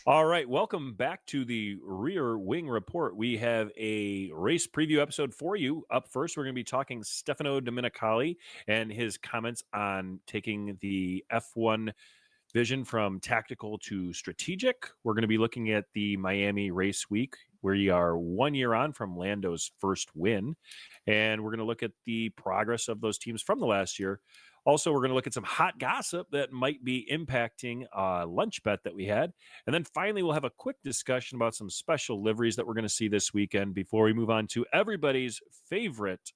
All right, welcome back to the Rear Wing Report. We have a race preview episode for you. Up first, we're going to be talking Stefano Domenicali and his comments on taking the F1 vision from tactical to strategic. We're going to be looking at the Miami race week, where we are 1 year on from Lando's first win. And we're going to look at the progress of those teams from the last year. Also, we're going to look at some hot gossip that might be impacting a lunch bet that we had. And then finally, we'll have a quick discussion about some special liveries that we're going to see this weekend before we move on to everybody's favorite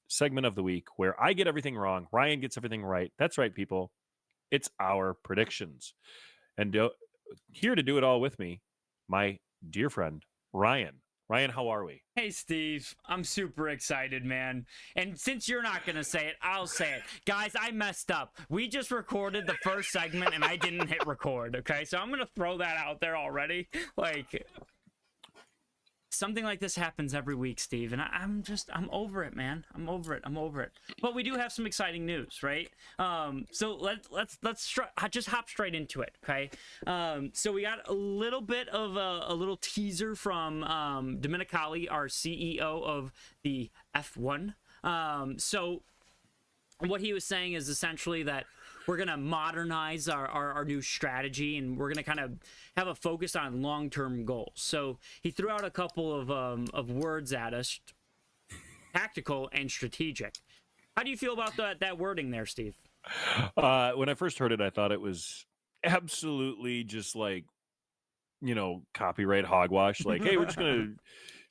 segment of the week, where I get everything wrong, Ryan gets everything right. That's right, people. It's our predictions. And here to do it all with me, my dear friend, Ryan. Ryan, how are we? Hey, Steve. I'm super excited, man. And since you're not going to say it, I'll say it. Guys, I messed up. We just recorded the first segment and I didn't hit record, okay? So I'm going to throw that out there already. Like, something like this happens every week, Steve, and I'm over it, man. I'm over it. But we do have some exciting news, right? So let's just hop straight into it, okay? So we got a little bit of a little teaser from Domenicali, our CEO of the F1. So what he was saying is essentially that we're going to modernize our new strategy, and we're going to kind of have a focus on long-term goals. So he threw out a couple of words at us: tactical and strategic. How do you feel about that wording there, Steve? When I first heard it, I thought it was absolutely just like, copyright hogwash. Like, hey, we're just going to,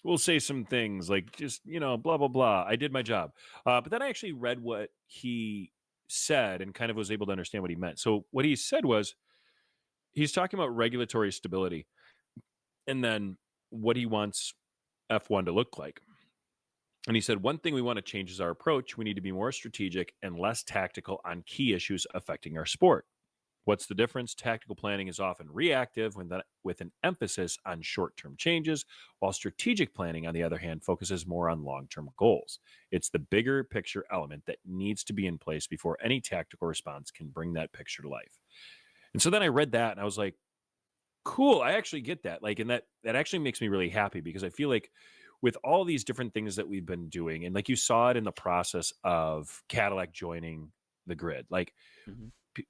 we'll say some things like just, blah, blah, blah. I did my job. But then I actually read what he said and kind of was able to understand what he meant. So what he said was he's talking about regulatory stability and then what he wants F1 to look like. And he said, one thing we want to change is our approach. We need to be more strategic and less tactical on key issues affecting our sport. What's the difference? Tactical planning is often reactive with an emphasis on short-term changes, while strategic planning, on the other hand, focuses more on long-term goals. It's the bigger picture element that needs to be in place before any tactical response can bring that picture to life. And so then I read that and I was like, cool, I actually get that. Like, and that actually makes me really happy, because I feel like with all these different things that we've been doing, and like you saw it in the process of Cadillac joining the grid, like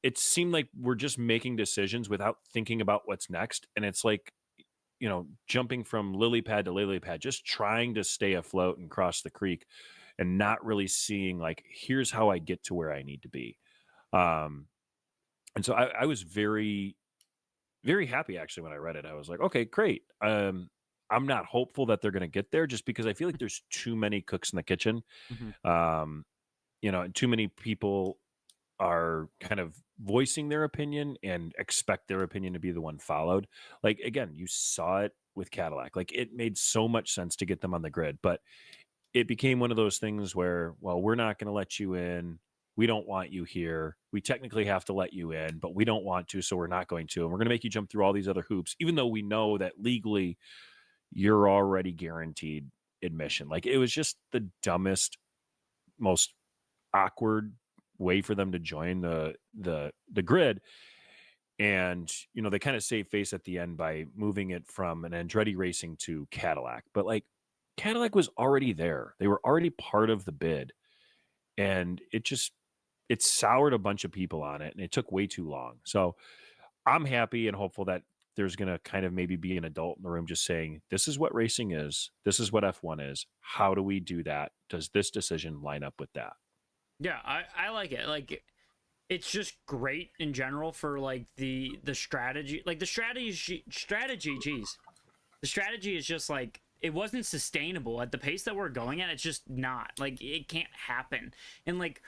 it seemed like we're just making decisions without thinking about what's next. And it's like, jumping from lily pad to lily pad, just trying to stay afloat and cross the creek and not really seeing like, here's how I get to where I need to be. And so I was very, very happy actually when I read it. I was like, okay, great. I'm not hopeful that they're going to get there, just because I feel like there's too many cooks in the kitchen. And too many people are kind of voicing their opinion and expect their opinion to be the one followed. Like, again, you saw it with Cadillac. Like, it made so much sense to get them on the grid, but it became one of those things where, well, we're not going to let you in. We don't want you here. We technically have to let you in, but we don't want to, so we're not going to. And we're going to make you jump through all these other hoops, even though we know that legally you're already guaranteed admission. Like, it was just the dumbest, most awkward way for them to join the grid. And they kind of save face at the end by moving it from an Andretti Racing to Cadillac. But like, Cadillac was already there. They were already part of the bid, and it soured a bunch of people on it, and it took way too long. So I'm happy and hopeful that there's going to kind of maybe be an adult in the room just saying, this is what racing is. This is what F1 is. How do we do that? Does this decision line up with that? Yeah, I like it. Like, it's just great in general for like the strategy. Like, the strategy, geez. The strategy is just like, it wasn't sustainable at the pace that we're going at. It's just not. Like, it can't happen. And like,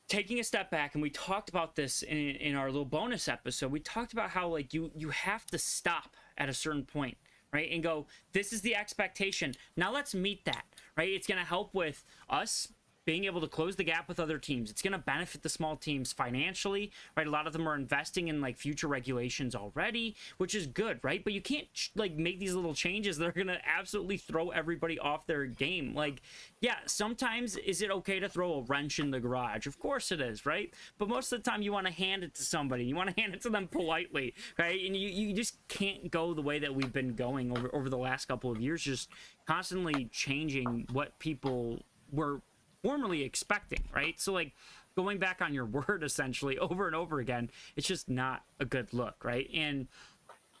taking a step back, and we talked about this in our little bonus episode, we talked about how like you have to stop at a certain point, right, and go, this is the expectation, now let's meet that, right? It's going to help with us being able to close the gap with other teams. It's going to benefit the small teams financially, right? A lot of them are investing in like future regulations already, which is good, right? But you can't like make these little changes that are going to absolutely throw everybody off their game. Like, yeah, sometimes is it okay to throw a wrench in the garage? Of course it is, right? But most of the time you want to hand it to somebody. You want to hand it to them politely, right? And you just can't go the way that we've been going over the last couple of years, just constantly changing what people were formerly expecting, right? So like going back on your word essentially over and over again, it's just not a good look, right? And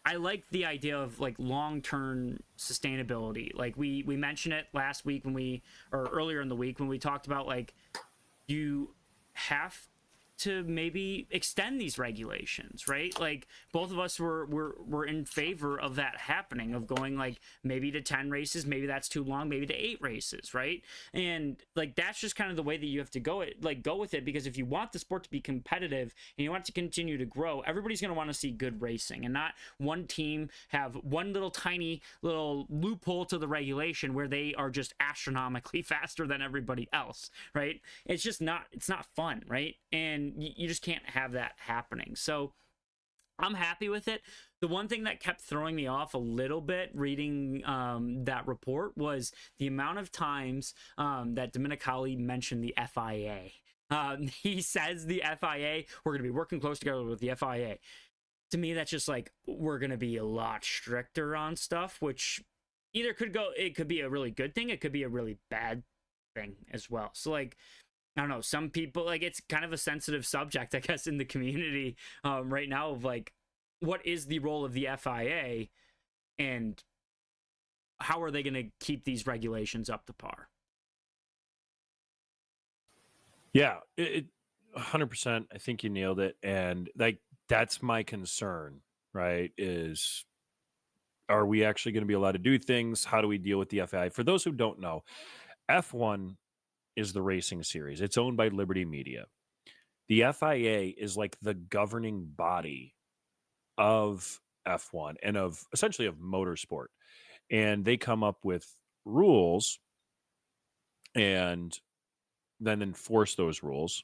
I like the idea of like long-term sustainability. Like we mentioned it last week or earlier in the week when we talked about like you have to maybe extend these regulations, right? Like both of us were in favor of that happening, of going like maybe to 10 races, maybe that's too long, maybe to 8 races, right? And like that's just kind of the way that you have to go with it, because if you want the sport to be competitive and you want it to continue to grow, everybody's going to want to see good racing and not one team have one little tiny little loophole to the regulation where they are just astronomically faster than everybody else, right? It's not fun, right? And you just can't have that happening. So I'm happy with it. The one thing that kept throwing me off a little bit reading that report was the amount of times that Domenicali mentioned the FIA. He says the FIA, we're going to be working close together with the FIA. To me, that's just like, we're going to be a lot stricter on stuff, which either it could be a really good thing, it could be a really bad thing as well. So like, I don't know, some people, like, it's kind of a sensitive subject, I guess, in the community right now of, like, what is the role of the FIA and how are they going to keep these regulations up to par? Yeah, 100%. I think you nailed it. And, like, that's my concern, right, is are we actually going to be allowed to do things? How do we deal with the FIA? For those who don't know, F1 is the racing series. It's owned by Liberty Media. The FIA is like the governing body of F1 and of essentially of motorsport. And they come up with rules and then enforce those rules.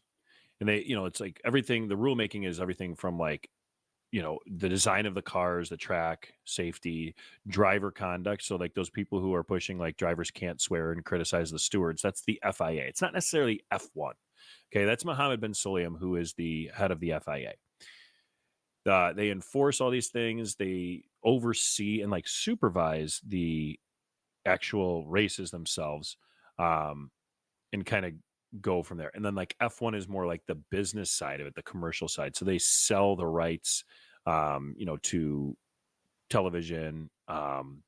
And they, it's like everything, the rulemaking is everything from like, the design of the cars, the track, safety, driver conduct. So like those people who are pushing like drivers can't swear and criticize the stewards, that's the FIA. It's not necessarily F1. Okay, that's Mohammed bin Sulayem, who is the head of the FIA. They enforce all these things. They oversee and like supervise the actual races themselves, and kind of go from there. And then like F1 is more like the business side of it, the commercial side. So they sell the rights, to television.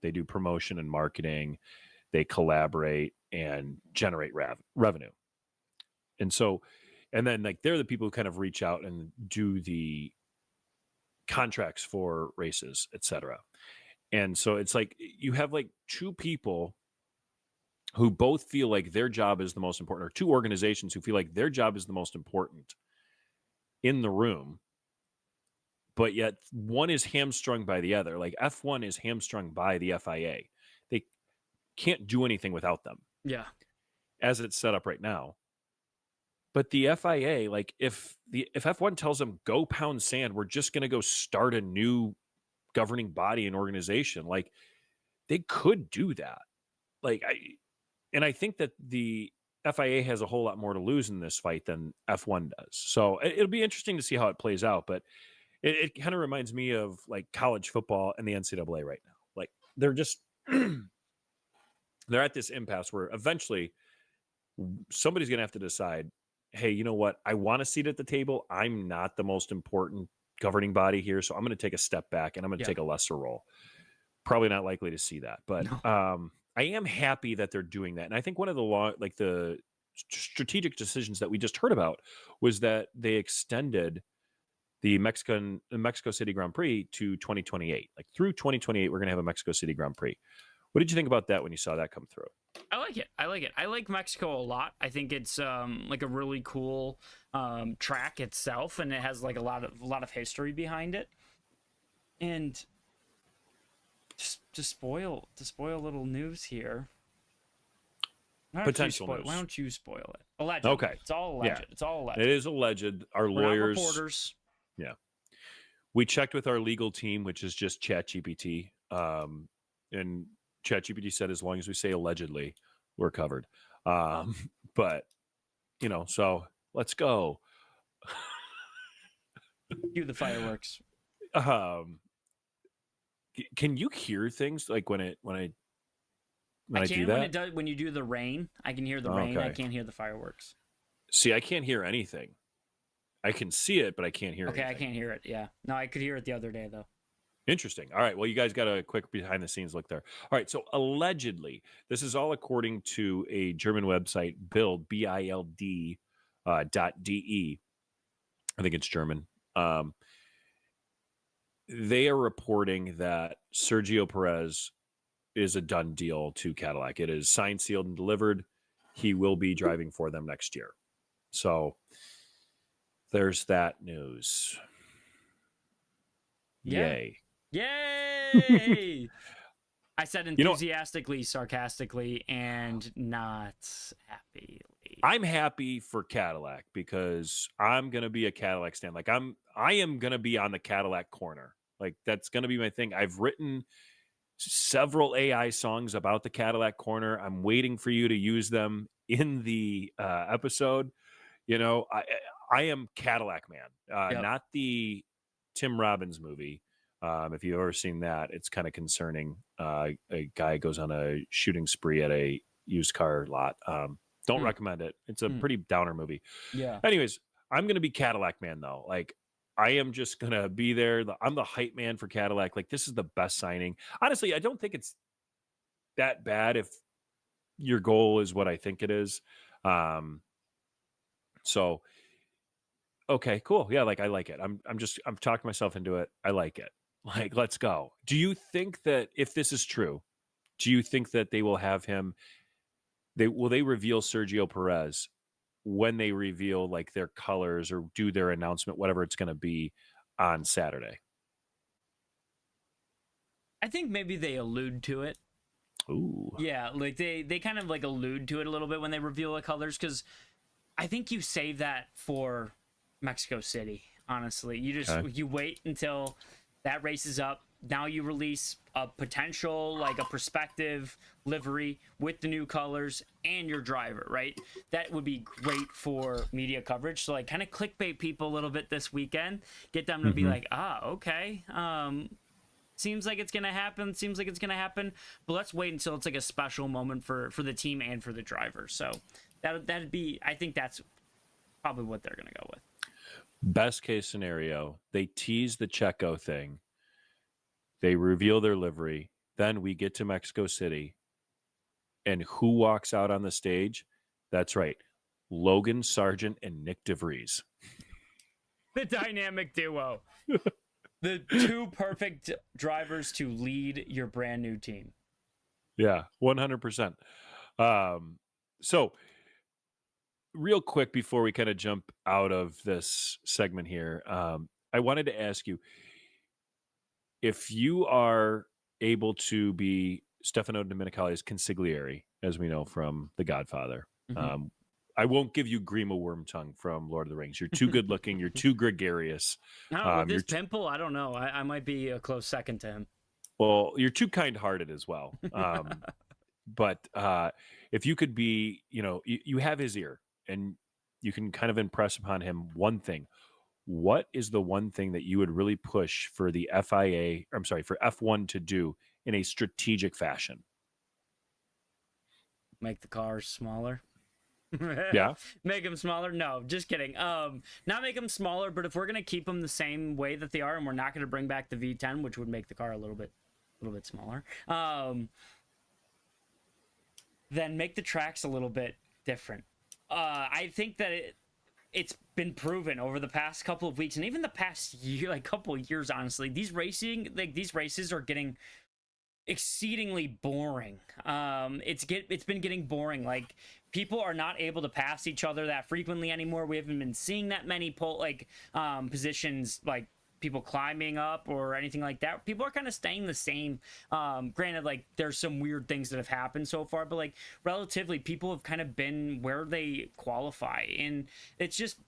They do promotion and marketing. They collaborate and generate revenue. And so, and then like they're the people who kind of reach out and do the contracts for races, etc. And so it's like you have like two people who both feel like their job is the most important, or two organizations who feel like their job is the most important in the room, but yet one is hamstrung by the other. Like F1 is hamstrung by the FIA. They can't do anything without them. Yeah. As it's set up right now. But the FIA, like if F1 tells them go pound sand, we're just going to go start a new governing body and organization, like they could do that. Like I think that the FIA has a whole lot more to lose in this fight than F1 does. So it'll be interesting to see how it plays out. But it kind of reminds me of like college football and the NCAA right now. Like they're just they're at this impasse where eventually somebody's going to have to decide, hey, you know what? I want a seat at the table. I'm not the most important governing body here, so I'm going to take a step back and I'm going to take a lesser role. Probably not likely to see that, but no. I am happy that they're doing that. And I think one of the strategic decisions that we just heard about was that they extended the Mexico City Grand Prix to 2028. Like through 2028, we're going to have a Mexico City Grand Prix. What did you think about that when you saw that come through? I like it. I like Mexico a lot. I think it's like a really cool track itself, and it has like a lot of history behind it. And just to spoil a little news here. Potential news. Why don't you spoil it? Alleged. Okay. It's all Yeah. alleged. It's all alleged. It is alleged. Our We're not lawyers. reporters. Yeah. We checked with our legal team, which is just ChatGPT. And ChatGPT said as long as we say allegedly, we're covered. But, so let's go. Cue the fireworks. Can you hear things like when I do that? When you do the rain, I can hear the rain. I can't hear the fireworks. See, I can't hear anything. I can see it, but I can't hear it. Okay, I can't hear it. Yeah. No, I could hear it the other day, though. Interesting. All right. Well, you guys got a quick behind the scenes look there. All right. So allegedly, this is all according to a German website, Bild, BILD, .de. I think it's German. They are reporting that Sergio Perez is a done deal to Cadillac. It is signed, sealed, and delivered. He will be driving for them next year. So there's that news. Yeah. Yay. Yay! I said enthusiastically, sarcastically, and not happily. I'm happy for Cadillac because I'm gonna be a Cadillac stand. Like I am gonna be on the Cadillac Corner. Like that's gonna be my thing. I've written several AI songs about the Cadillac Corner. I'm waiting for you to use them in the episode. I am Cadillac man, not the Tim Robbins movie. If you've ever seen that, it's kind of concerning. A guy goes on a shooting spree at a used car lot. Don't recommend it. It's a pretty downer movie. Yeah. Anyways, I'm going to be Cadillac man though. Like I am just going to be there. I'm the hype man for Cadillac. Like this is the best signing. Honestly, I don't think it's that bad if your goal is what I think it is. So okay, cool. Yeah, like I like it. I'm talking myself into it. I like it. Like, let's go. Do you think that if this is true, do you think that they will have him? They reveal Sergio Perez when they reveal like their colors or do their announcement, whatever it's going to be on Saturday? I think maybe they allude to it. Ooh. Yeah, like they kind of like allude to it a little bit when they reveal the colors, because I think you save that for Mexico City. Honestly, you wait until that race is up. Now you release a potential, like a prospective livery with the new colors and your driver, right? That would be great for media coverage. So like kind of clickbait people a little bit this weekend, get them to be like, okay. Seems like it's gonna happen. But let's wait until it's like a special moment for the team and for the driver. So that'd be. I think that's probably what they're gonna go with. Best case scenario, they tease the Checo thing. They reveal their livery. Then we get to Mexico City, and who walks out on the stage? That's right, Logan Sargent and Nick DeVries. The dynamic duo. The two perfect drivers to lead your brand new team. Yeah, 100%. So real quick before we kind of jump out of this segment here, I wanted to ask you if you are able to be Stefano Domenicali's consigliere, as we know from The Godfather. I won't give you Grima Wormtongue from Lord of the Rings. You're too good looking. You're too gregarious. No, with this pimple, I don't know. I might be a close second to him. Well, you're too kind-hearted as well. But if you could be, you have his ear and you can kind of impress upon him one thing. What is the one thing that you would really push for the for F1 to do in a strategic fashion? Make the cars smaller. Yeah. Make them smaller? No, just kidding. Not make them smaller, but if we're gonna keep them the same way that they are, and we're not gonna bring back the V10, which would make the car a little bit smaller, then make the tracks a little bit different. I think that it's been proven over the past couple of weeks and even the past year, like couple of years, honestly, these races are getting exceedingly boring. It's been getting boring. Like people are not able to pass each other that frequently anymore. We haven't been seeing that many positions like people climbing up or anything like that. People are kind of staying the same. Granted, like there's some weird things that have happened so far, but like relatively, people have kind of been where they qualify, and it's just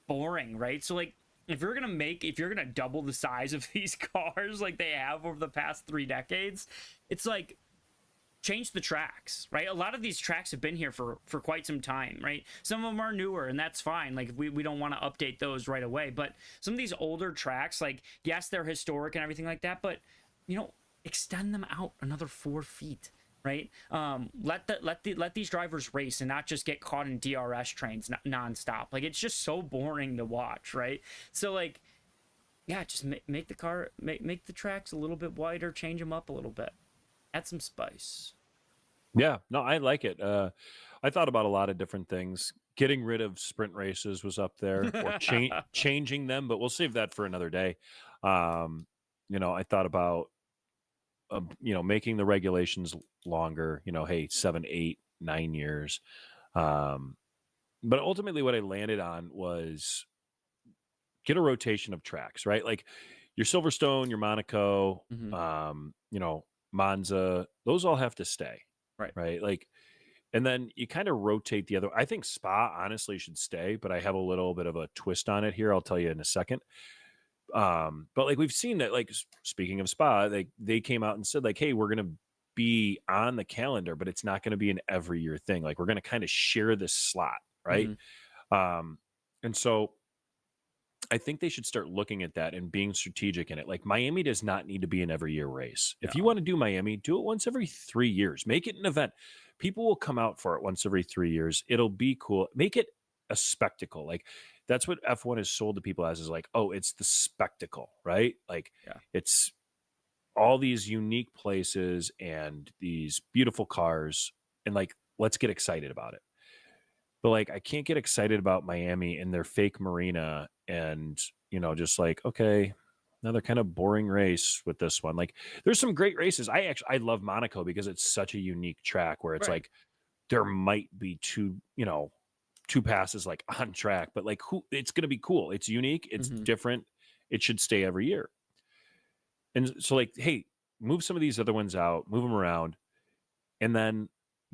boring, right? So like if you're gonna double the size of these cars like they have over the past 3 decades, it's like change the tracks, right? A lot of these tracks have been here for quite some time, right? Some of them are newer, and that's fine. Like we don't want to update those right away, but some of these older tracks, like yes, they're historic and everything like that, but you know, extend them out another 4 feet, right? Let these drivers race and not just get caught in DRS trains nonstop. Like it's just so boring to watch, right? So like, yeah, just make the tracks a little bit wider, change them up a little bit, add some spice. Yeah, no, I like it. I thought about a lot of different things. Getting rid of sprint races was up there, or changing them, but we'll save that for another day. I thought about making the regulations longer. Hey, 7, 8, 9 years. But ultimately, what I landed on was get a rotation of tracks, right? Like your Silverstone, your Monaco, Monza, those all have to stay. Right. Like, and then you kind of rotate the other. I think Spa honestly should stay, but I have a little bit of a twist on it here. I'll tell you in a second. But like we've seen that, like speaking of Spa, they came out and said like, hey, we're gonna be on the calendar, but it's not gonna be an every year thing. Like we're gonna kind of share this slot, right? And so I think they should start looking at that and being strategic in it. Like Miami does not need to be an every year race. If you want to do Miami, do it once every 3 years. Make it an event. People will come out for it once every 3 years. It'll be cool. Make it a spectacle. Like that's what F1 is sold to people as, is like, oh, it's the spectacle, right? Like it's all these unique places and these beautiful cars, and like, let's get excited about it. But like, I can't get excited about Miami and their fake marina and, just like, okay, another kind of boring race with this one. Like there's some great races. I love Monaco because it's such a unique track where it's like, there might be two passes like on track, but like it's going to be cool. It's unique. It's different. It should stay every year. And so like, hey, move some of these other ones out, move them around, and then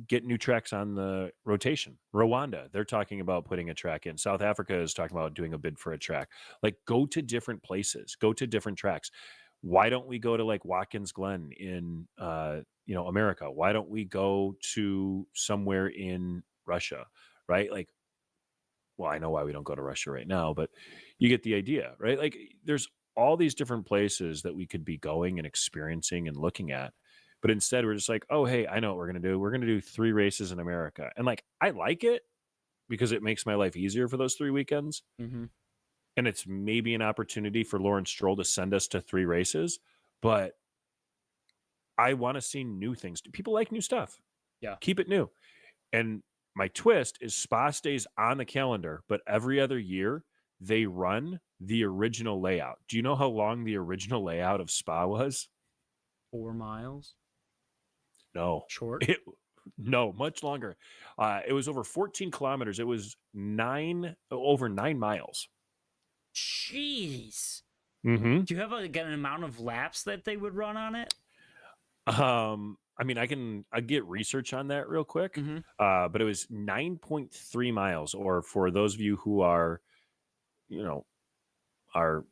get new tracks on the rotation. Rwanda, they're talking about putting a track in. South Africa is talking about doing a bid for a track. Like go to different places, go to different tracks. Why don't we go to like Watkins Glen in America? Why don't we go to somewhere in Russia, right? Like, well, I know why we don't go to Russia right now, but you get the idea, right? Like there's all these different places that we could be going and experiencing and looking at. But instead, we're just like, oh, hey, I know what we're going to do. We're going to do 3 races in America. And like, I like it because it makes my life easier for those 3 weekends. And it's maybe an opportunity for Lawrence Stroll to send us to 3 races. But I want to see new things. People like new stuff. Yeah. Keep it new. And my twist is Spa stays on the calendar, but every other year they run the original layout. Do you know how long the original layout of Spa was? 4 miles. No. Short? No, much longer. It was over 14 kilometers. It was over 9 miles. Jeez. Do you have an amount of laps that they would run on it? I mean, I get research on that real quick. But it was 9.3 miles, or for those of you who are, our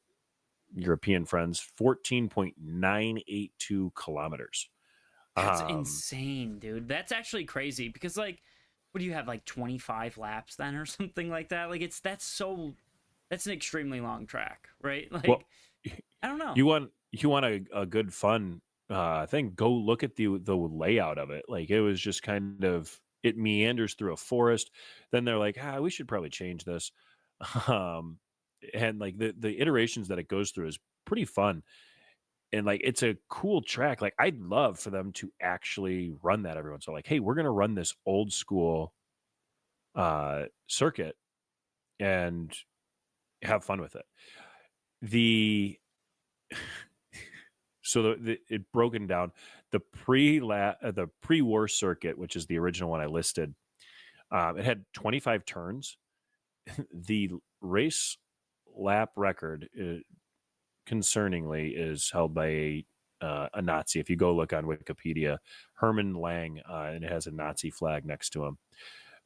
European friends, 14.982 kilometers. That's insane, dude. That's actually crazy because like, what do you have, like 25 laps then or something like that? Like that's an extremely long track, right? Like, well, I don't know. You want a good fun thing? Go look at the layout of it. Like it was just kind of, it meanders through a forest. Then they're like, we should probably change this. And like the iterations that it goes through is pretty fun. And like, it's a cool track. Like I'd love for them to actually run that every once in a while. Like, hey, we're going to run this old school circuit and have fun with it. So it broken down, the pre-war circuit, which is the original one I listed. It had 25 turns. The race lap record concerningly, is held by a Nazi. If you go look on Wikipedia, Herman Lang, and it has a Nazi flag next to him.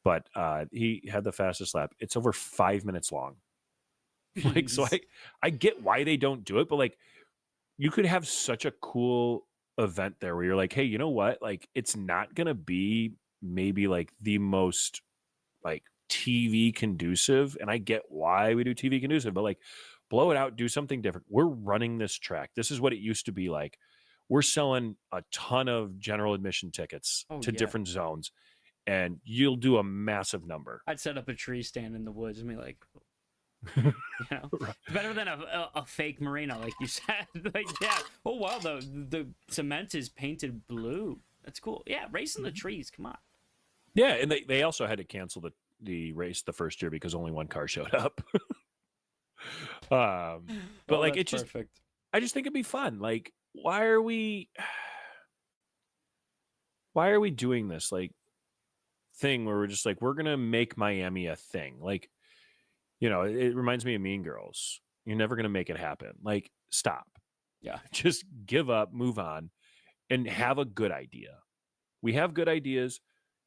But he had the fastest lap. It's over 5 minutes long. Like, so I get why they don't do it, but like, you could have such a cool event there where you're like, hey, you know what? Like, it's not gonna be maybe like the most like TV conducive, and I get why we do TV conducive, but like, blow it out, do something different. We're running this track. This is what it used to be like. We're selling a ton of general admission tickets to different zones, and you'll do a massive number. I'd set up a tree stand in the woods and be like, you know, it's better than a fake marina, like you said. Like, yeah. Oh wow, the cement is painted blue. That's cool. Yeah, racing the trees. Come on. Yeah, and they also had to cancel the race the first year because only one car showed up. But like, it's just perfect. I just think it'd be fun. Like, why are we doing this like thing where we're just like, we're gonna make Miami a thing? Like, you know, it reminds me of Mean Girls. You're never gonna make it happen. Like, stop. Yeah. Just give up, move on, and have a good idea. We have good ideas.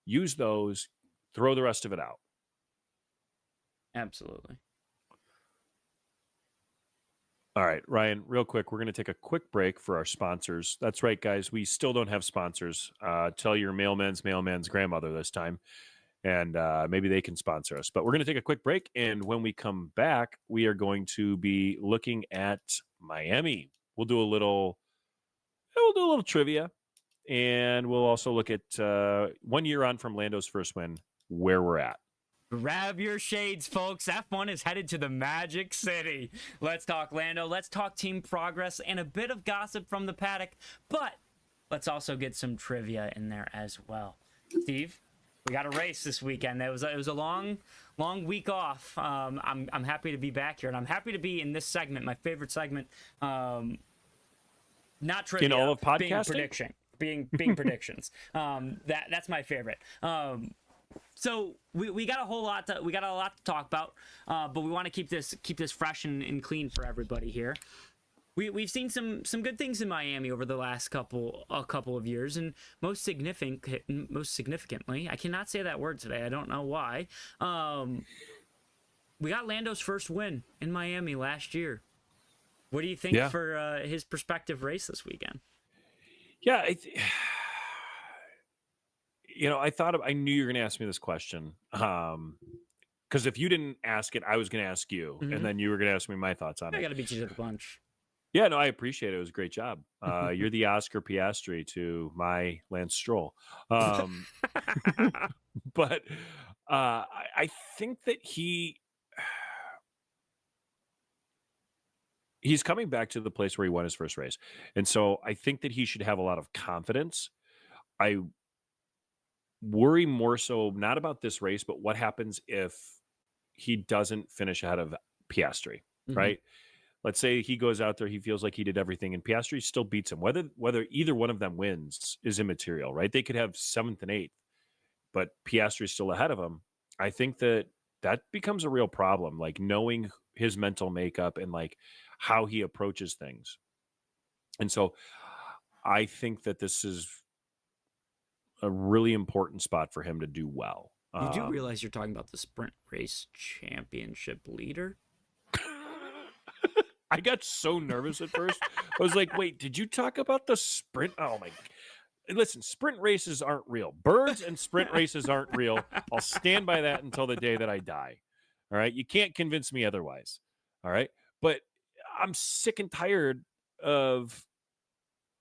Use those. Throw the rest of it out. Absolutely. All right, Ryan, real quick, we're going to take a quick break for our sponsors. That's right, guys. We still don't have sponsors. Tell your mailman's grandmother this time, and maybe they can sponsor us. But we're going to take a quick break, and when we come back, we are going to be looking at Miami. We'll do a little trivia, and we'll also look at 1 year on from Lando's first win, where we're at. Grab your shades, folks. F1 is headed to the Magic City. Let's talk Lando. Let's talk team progress and a bit of gossip from the paddock. But let's also get some trivia in there as well. Steve, we got a race this weekend. It was a long week off. I'm happy to be back here, and I'm happy to be in this segment, my favorite segment. Not trivia. In all of podcasting? Being predictions. That's my favorite. So we got a lot to talk about, but we want to keep this fresh and clean for everybody here. We've seen some good things in Miami over the last couple of years, and most significantly, I cannot say that word today. I don't know why. We got Lando's first win in Miami last year. What do you think for his prospective race this weekend? Yeah, I knew you were going to ask me this question. Because if you didn't ask it, I was going to ask you, and then you were going to ask me my thoughts on it. I got to beat you to the punch. Yeah, no, I appreciate it. It was a great job. You're the Oscar Piastri to my Lance Stroll. But I think that he's coming back to the place where he won his first race. And so I think that he should have a lot of confidence. I worry more so not about this race, but what happens if he doesn't finish ahead of Piastri, right? Let's say he goes out there, he feels like he did everything, and Piastri still beats him. Whether either one of them wins is immaterial, right? They could have 7th and 8th, but Piastri's still ahead of him. I think that becomes a real problem, like knowing his mental makeup and like how he approaches things. And so I think that this is a really important spot for him to do well. You do realize you're talking about the sprint race championship leader? I got so nervous at first. I was like, wait, did you talk about the sprint? Oh my. Listen, sprint races aren't real. Birds and sprint races aren't real. I'll stand by that until the day that I die. All right. You can't convince me otherwise. All right. But I'm sick and tired of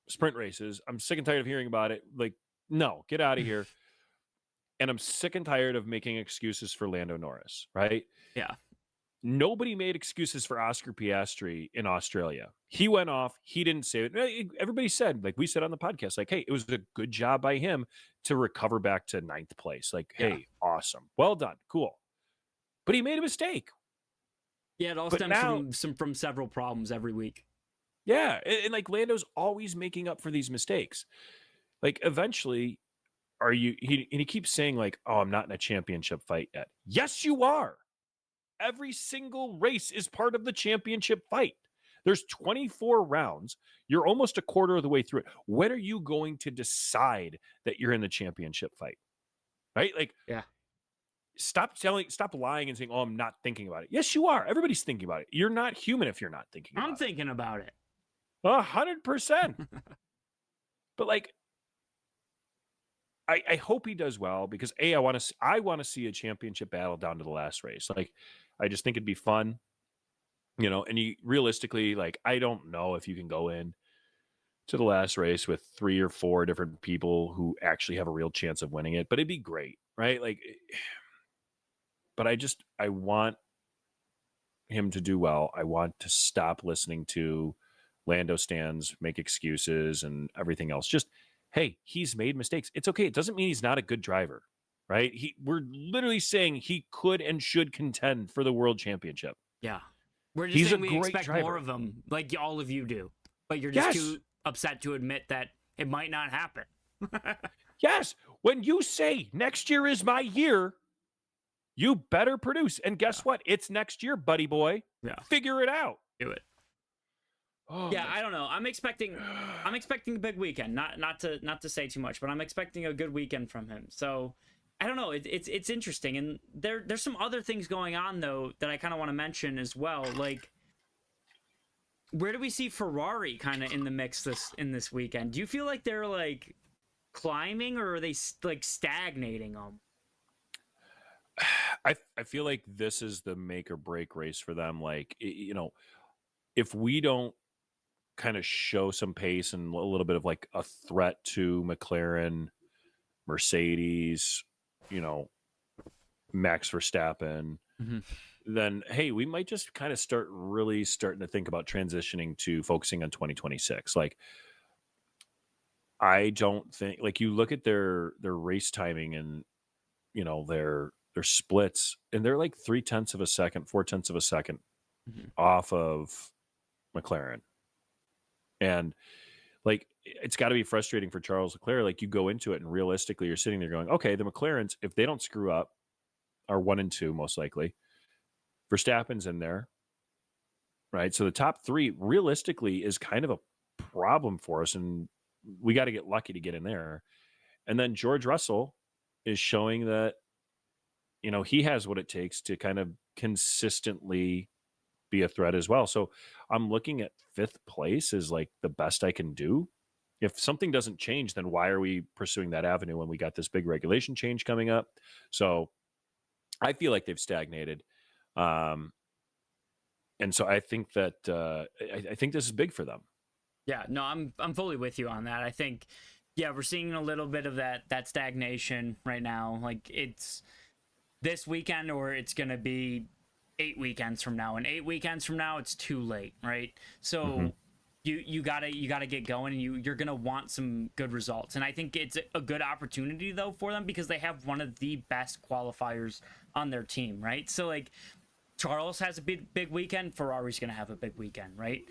sprint races. I'm sick and tired of hearing about it. Like, no, get out of here. And I'm sick and tired of making excuses for Lando Norris, right? Yeah. Nobody made excuses for Oscar Piastri in Australia. He went off. He didn't say it. Everybody said, like we said on the podcast, like, hey, it was a good job by him to recover back to 9th place. Like, hey, awesome. Well done. Cool. But he made a mistake. Yeah, it all stems from several problems every week. Yeah. And like Lando's always making up for these mistakes. Like eventually, he keeps saying like, oh, I'm not in a championship fight yet. Yes, you are. Every single race is part of the championship fight. There's 24 rounds. You're almost a quarter of the way through it. When are you going to decide that you're in the championship fight? Right? Like, Yeah. stop lying and saying, "Oh, I'm not thinking about it." Yes, you are. Everybody's thinking about it. You're not human if you're not thinking about I'm it. thinking about it. 100%. But like, I hope he does well because I want to see a championship battle down to the last race. Like, I just think it'd be fun, and you realistically, like, I don't know if you can go in to the last race with 3 or 4 different people who actually have a real chance of winning it, but it'd be great, right? Like, but I want him to do well. I want to stop listening to Lando stands make excuses and everything else. Just, hey, he's made mistakes. It's okay. It doesn't mean he's not a good driver, right? We're literally saying he could and should contend for the world championship. Yeah. We're just He's saying a we great expect driver. more of him, like all of you do. But you're just Yes. too upset to admit that it might not happen. Yes. When you say next year is my year, you better produce. And guess what? It's next year, buddy boy. Yeah. Figure it out. Do it. Oh, Yeah, I don't know. I'm expecting a big weekend. Not to say too much, but I'm expecting a good weekend from him. So I don't know. It's interesting, and there's some other things going on though that I kind of want to mention as well. Like, where do we see Ferrari kind of in the mix this weekend? Do you feel like they're like climbing, or are they like stagnating them? I feel like this is the make or break race for them. Like, if we don't kind of show some pace and a little bit of like a threat to McLaren, Mercedes, Max Verstappen, then hey, we might just kind of starting to think about transitioning to focusing on 2026. Like, I don't think, like, you look at their race timing and their splits, and they're like 0.3 of a second, 0.4 of a second off of McLaren. And like, it's got to be frustrating for Charles Leclerc. Like, you go into it and realistically you're sitting there going, okay, the McLarens, if they don't screw up, are 1 and 2 most likely. Verstappen's in there, right? So the top 3 realistically is kind of a problem for us, and we got to get lucky to get in there. And then George Russell is showing that he has what it takes to kind of consistently be a threat as well. So I'm looking at 5th place as like the best I can do. If something doesn't change, then why are we pursuing that avenue when we got this big regulation change coming up? So I feel like they've stagnated. And so I think that I think this is big for them. Yeah, no, I'm fully with you on that. I think, yeah, we're seeing a little bit of that stagnation right now. Like, it's this weekend, or it's gonna be 8 weekends from now, and 8 weekends from now it's too late, right? So you gotta get going, and you're gonna want some good results. And I think it's a good opportunity though for them, because they have one of the best qualifiers on their team, right? So like, Charles has a big weekend, Ferrari's gonna have a big weekend, right?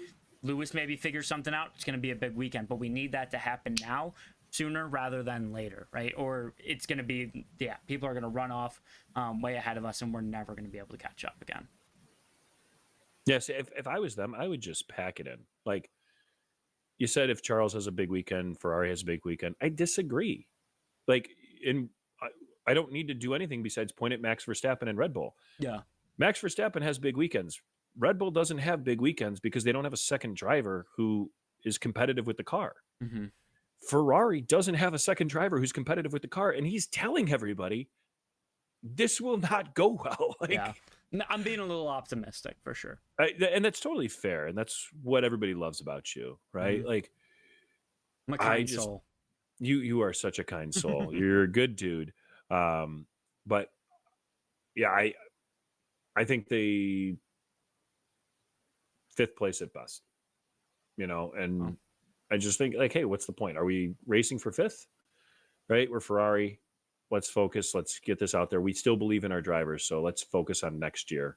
Lewis maybe figures something out, it's gonna be a big weekend, but we need that to happen now, sooner rather than later, right? Or it's going to be, people are going to run off way ahead of us, and we're never going to be able to catch up again. Yes, if I was them, I would just pack it in. Like you said, if Charles has a big weekend, Ferrari has a big weekend. I disagree. Like, I don't need to do anything besides point at Max Verstappen and Red Bull. Yeah. Max Verstappen has big weekends. Red Bull doesn't have big weekends because they don't have a second driver who is competitive with the car. Ferrari doesn't have a second driver who's competitive with the car, and he's telling everybody this will not go well. Like, yeah, I'm being a little optimistic for sure, and that's totally fair, and that's what everybody loves about you, right? Like, I'm a kind soul. You are such a kind soul. You're a good dude. But yeah, I think they 5th place at best, and I just think, like, hey, what's the point? Are we racing for 5th? Right? We're Ferrari. Let's focus. Let's get this out there. We still believe in our drivers, so let's focus on next year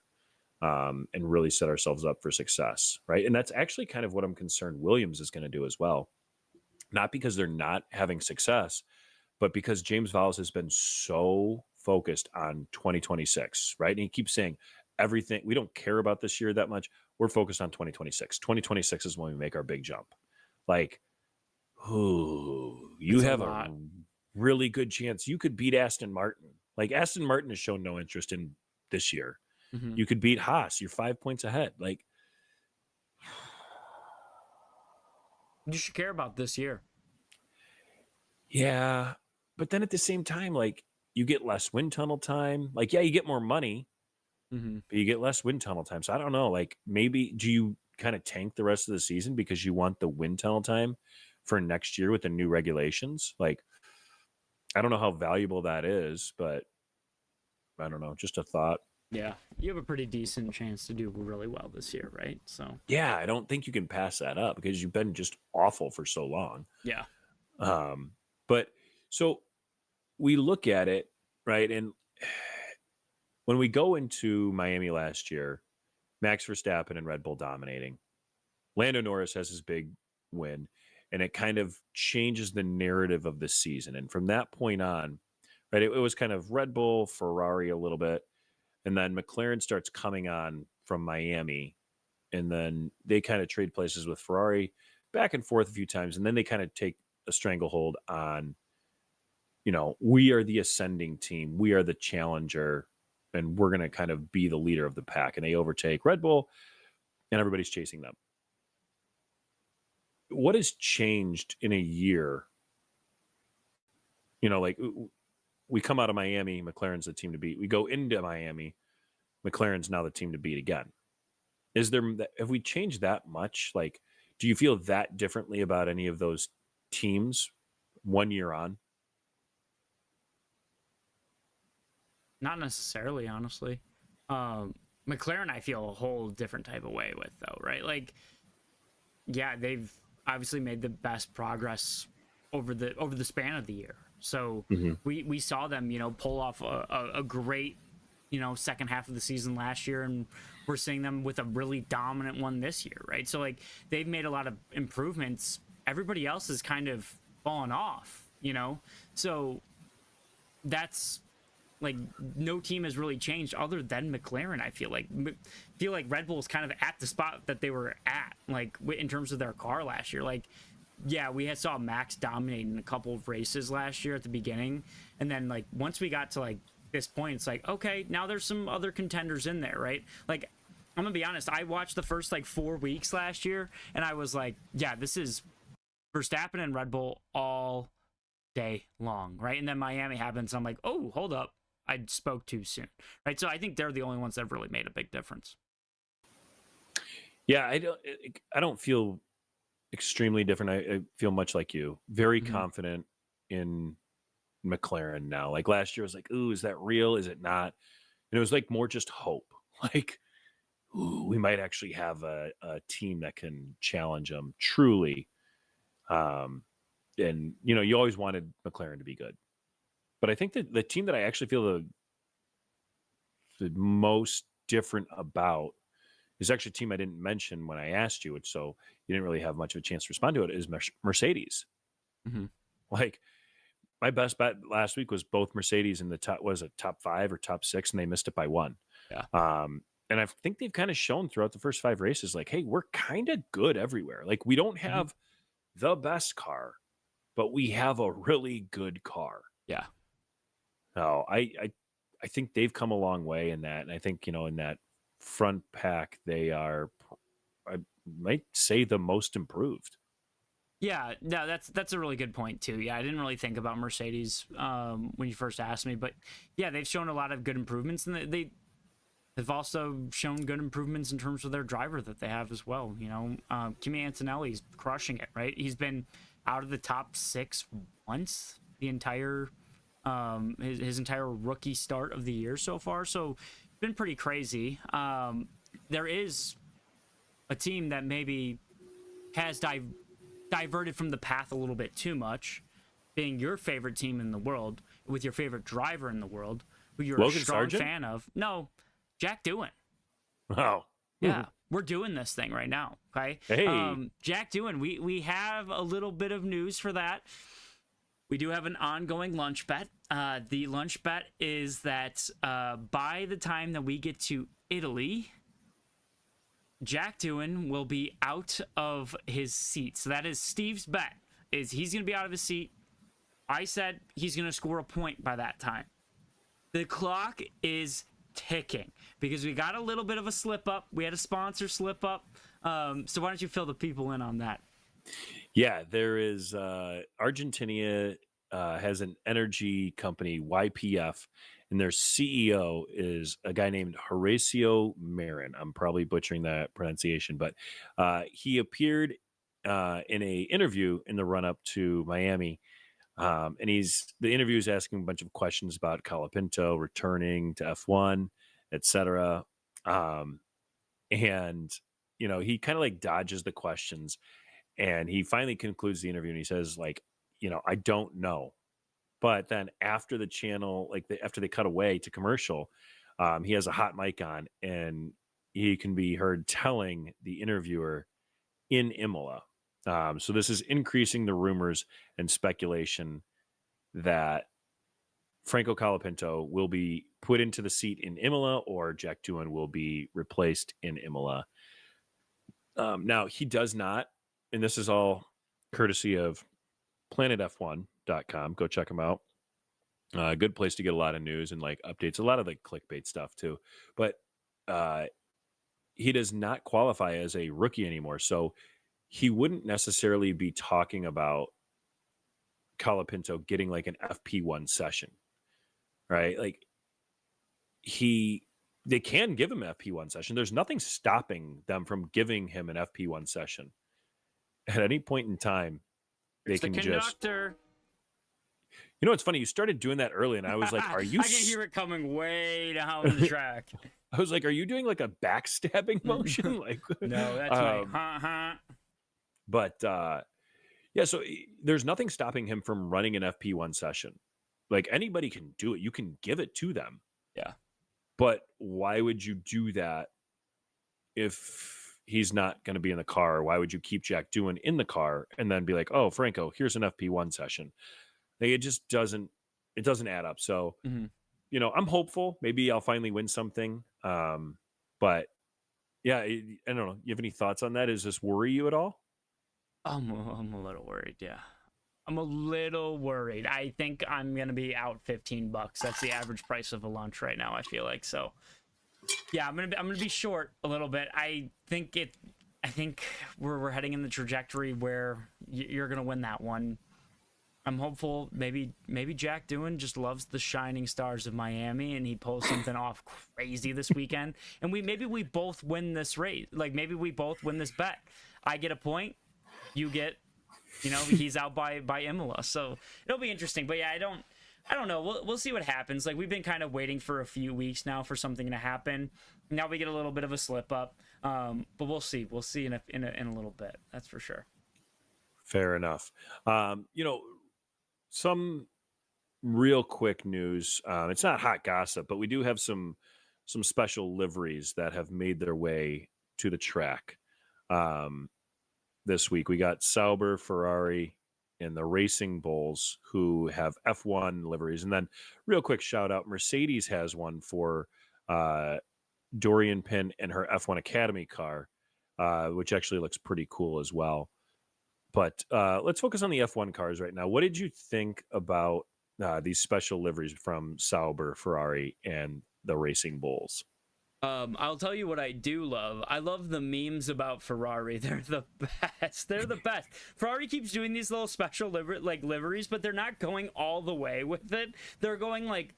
and really set ourselves up for success, right? And that's actually kind of what I'm concerned Williams is going to do as well. Not because they're not having success, but because James Vowles has been so focused on 2026, right? And he keeps saying, everything. We don't care about this year that much. We're focused on 2026. 2026 is when we make our big jump. Like, ooh, you It's a have lot. a really good chance you could beat Aston Martin. Like, Aston Martin has shown no interest in this year. Mhm. You could beat Haas. You're 5 points ahead. Like, You should care about this year. yeah. But then at the same time, like, you get less wind tunnel time. Like, yeah, you get more money, Mm-hmm. but you get less wind tunnel time. So I don't know. Like, maybe do you kind of tank the rest of the season because you want the wind tunnel time for next year with the new regulations? Like, I don't know how valuable that is, but I don't know. Just a thought. Yeah, you have a pretty decent chance to do really well this year, right? So Yeah, I don't think you can pass that up because you've been just awful for so long. yeah. But so we look at it, right? And when we go into Miami last year, Max Verstappen and Red Bull dominating. Lando Norris has his big win, and it kind of changes the narrative of the season. And from that point on, right, it was kind of Red Bull, Ferrari a little bit, and then McLaren starts coming on from Miami, and then they kind of trade places with Ferrari back and forth a few times, and then they kind of take a stranglehold on, we are the ascending team, we are the challenger, and we're going to kind of be the leader of the pack, and they overtake Red Bull, and everybody's chasing them. What has changed in a year? Like we come out of Miami, McLaren's the team to beat. We go into Miami, McLaren's now the team to beat again. Have we changed that much? Like, do you feel that differently about any of those teams 1 year on? Not necessarily, honestly. McLaren, I feel a whole different type of way with, though, right? Like, yeah, they've obviously made the best progress over the span of the year. So we saw them, pull off a great, second half of the season last year, and we're seeing them with a really dominant one this year, right? So like they've made a lot of improvements. Everybody else has kind of fallen off, So that's like no team has really changed other than McLaren. I feel like Red Bull is kind of at the spot that they were at, like in terms of their car last year. Like, yeah, we saw Max dominate in a couple of races last year at the beginning, and then like once we got to like this point, it's like, okay, now there's some other contenders in there, right? Like, I'm gonna be honest, I watched the first like 4 weeks last year, and I was like, yeah, this is Verstappen and Red Bull all day long, right? And then Miami happens, and I'm like, oh, hold up, I spoke too soon, right? So I think they're the only ones that have really made a big difference. Yeah, I don't feel extremely different. I feel much like you. Very confident in McLaren now. Like last year, I was like, ooh, is that real? Is it not? And it was like more just hope. Like, ooh, we might actually have a team that can challenge them truly. And you always wanted McLaren to be good. But I think that the team that I actually feel the most different about is actually a team I didn't mention when I asked you, so you didn't really have much of a chance to respond to it, is Mercedes. Like, my best bet last week was both Mercedes in the top 5 or top 6, and they missed it by 1. Yeah. And I think they've kind of shown throughout the first 5 races, like, hey, we're kind of good everywhere. Like, we don't have the best car, but we have a really good car. Yeah. No, I think they've come a long way in that, and I think in that front pack they are, I might say, the most improved. Yeah, no, that's a really good point too. Yeah, I didn't really think about Mercedes when you first asked me, but yeah, they've shown a lot of good improvements, and they've also shown good improvements in terms of their driver that they have as well. Kimi Antonelli's crushing it, right? He's been out of the top 6 once the entire his entire rookie start of the year so far. So it's been pretty crazy. There is a team that maybe has diverted from the path a little bit too much, being your favorite team in the world with your favorite driver in the world, who you're Logan a strong Sargent? fan of. No, Jack Doohan. Oh, Yeah, we're doing this thing right now. Okay. Hey. Jack Doohan. We have a little bit of news for that. We do have an ongoing lunch bet. The lunch bet is that by the time that we get to Italy, Jack Doohan will be out of his seat. So that is Steve's bet, is he's going to be out of his seat. I said he's going to score a point by that time. The clock is ticking because we got a little bit of a slip up. We had a sponsor slip up. So why don't you fill the people in on that? Yeah, there is Argentina has an energy company, YPF, and their CEO is a guy named Horacio Marin. I'm probably butchering that pronunciation, but he appeared in a interview in the run up to Miami. And the interview is asking a bunch of questions about Colapinto returning to F1, etc. And he kind of like dodges the questions, and he finally concludes the interview and he says, like, I don't know. But then after the channel, after they cut away to commercial, he has a hot mic on, and he can be heard telling the interviewer in Imola. So this is increasing the rumors and speculation that Franco Colapinto will be put into the seat in Imola, or Jack Doohan will be replaced in Imola. Now, he does not, and this is all courtesy of planetf1.com. Go check them out. Good place to get a lot of news and like updates, a lot of like clickbait stuff too. But he does not qualify as a rookie anymore. So he wouldn't necessarily be talking about Colapinto getting like an FP1 session, right? Like they can give him an FP1 session. There's nothing stopping them from giving him an FP1 session at any point in time. It's they can the conductor. It's funny. You started doing that early, and I was like, "Are you?" I can hear it coming way down the track. I was like, "Are you doing like a backstabbing motion?" Like, no, that's right. But yeah, so there's nothing stopping him from running an FP1 session. Like anybody can do it. You can give it to them. Yeah. But why would you do that if he's not going to be in the car? Why would you keep Jack Doohan in the car and then be like, "Oh, Franco, here's an FP1 session"? Like, it just doesn't add up. So, I'm hopeful. Maybe I'll finally win something. But yeah, I don't know. You have any thoughts on that? Does this worry you at all? I'm a little worried. Yeah. I'm a little worried. I think I'm going to be out $15. That's the average price of a lunch right now, I feel like. So yeah, I'm going to be short a little bit. I think we're heading in the trajectory where you're going to win that one. I'm hopeful maybe Jack Doohan just loves the shining stars of Miami and he pulls something off crazy this weekend. And maybe we both win this race. Like maybe we both win this bet. I get a point, you get, he's out by Imola. So it'll be interesting. But yeah, I don't know. We'll see what happens. Like we've been kind of waiting for a few weeks now for something to happen. Now we get a little bit of a slip up. But we'll see. We'll see in a little bit. That's for sure. Fair enough. Some real quick news. It's not hot gossip, but we do have some special liveries that have made their way to the track this week. We got Sauber, Ferrari, and the Racing Bulls who have F1 liveries. And then real quick shout out, Mercedes has one for Dorian Pin and her F1 Academy car, which actually looks pretty cool as well. But let's focus on the F1 cars right now. What did you think about these special liveries from Sauber, Ferrari, and the Racing Bulls? I'll tell you what I do love. I love the memes about Ferrari. They're the best. They're the best. Ferrari keeps doing these little special liveries, but they're not going all the way with it. They're going like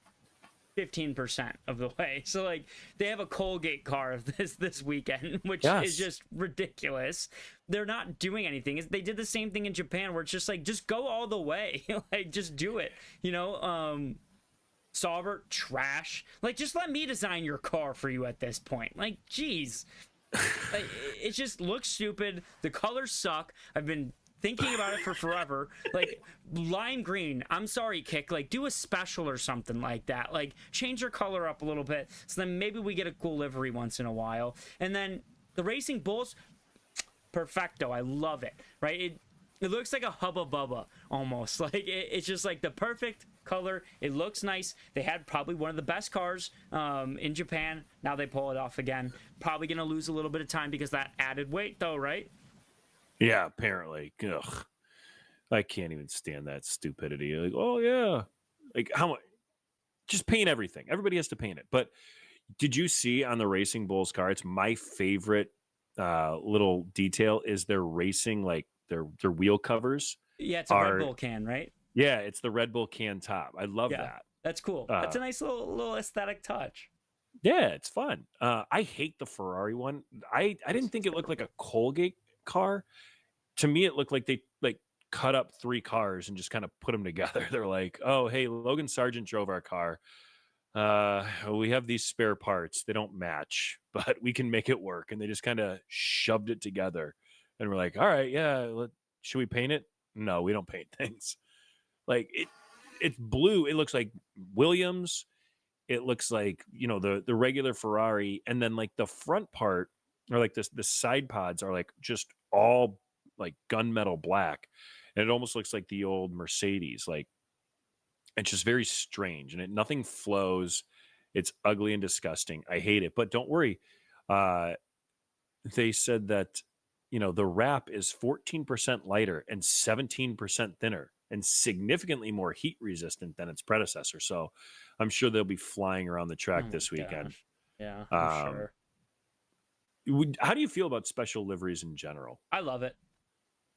15% of the way. So like they have a Colgate car this weekend, which is just ridiculous. They're not doing anything. They did the same thing in Japan where it's just like, just go all the way. Like just do it. Sauber, trash. Like just let me design your car for you at this point. Like, geez. Like, it just looks stupid. The colors suck. I've been thinking about it for forever. Like lime green, I'm sorry, Kick, like do a special or something like that. Like change your color up a little bit so then maybe we get a cool livery once in a while. And then the Racing Bulls, perfecto. I love it, right? It looks like a Hubba Bubba almost. Like it's just like the perfect color. It looks nice. They had probably one of the best cars in Japan. Now they pull it off again. Probably gonna lose a little bit of time because that added weight, though, right? Yeah, apparently. Ugh. I can't even stand that stupidity. Like, oh yeah, like how much? Just paint everything. Everybody has to paint it. But did you see on the Racing Bulls car? It's my favorite little detail is they're racing like their wheel covers Yeah, it's a Red Bull can, right? Yeah, it's the Red Bull can top. I love that. That's cool. That's a nice little aesthetic touch. Yeah, it's fun. I hate the Ferrari one. I didn't think it looked like a Colgate car. To me, it looked like they like cut up 3 cars and just kind of put them together. They're like, oh, hey, Logan Sargent drove our car. We have these spare parts. They don't match, but we can make it work. And they just kind of shoved it together. And we're like, all right, yeah, should we paint it? No, we don't paint things. Like it's blue. It looks like Williams. It looks like, the regular Ferrari. And then like the front part or like the side pods are like just all like gunmetal black. And it almost looks like the old Mercedes. Like it's just very strange and nothing flows. It's ugly and disgusting. I hate it. But don't worry. They said that, the wrap is 14% lighter and 17% thinner and significantly more heat resistant than its predecessor. So I'm sure they'll be flying around the track this weekend. Gosh. Yeah, I'm sure. How do you feel about special liveries in general? I love it.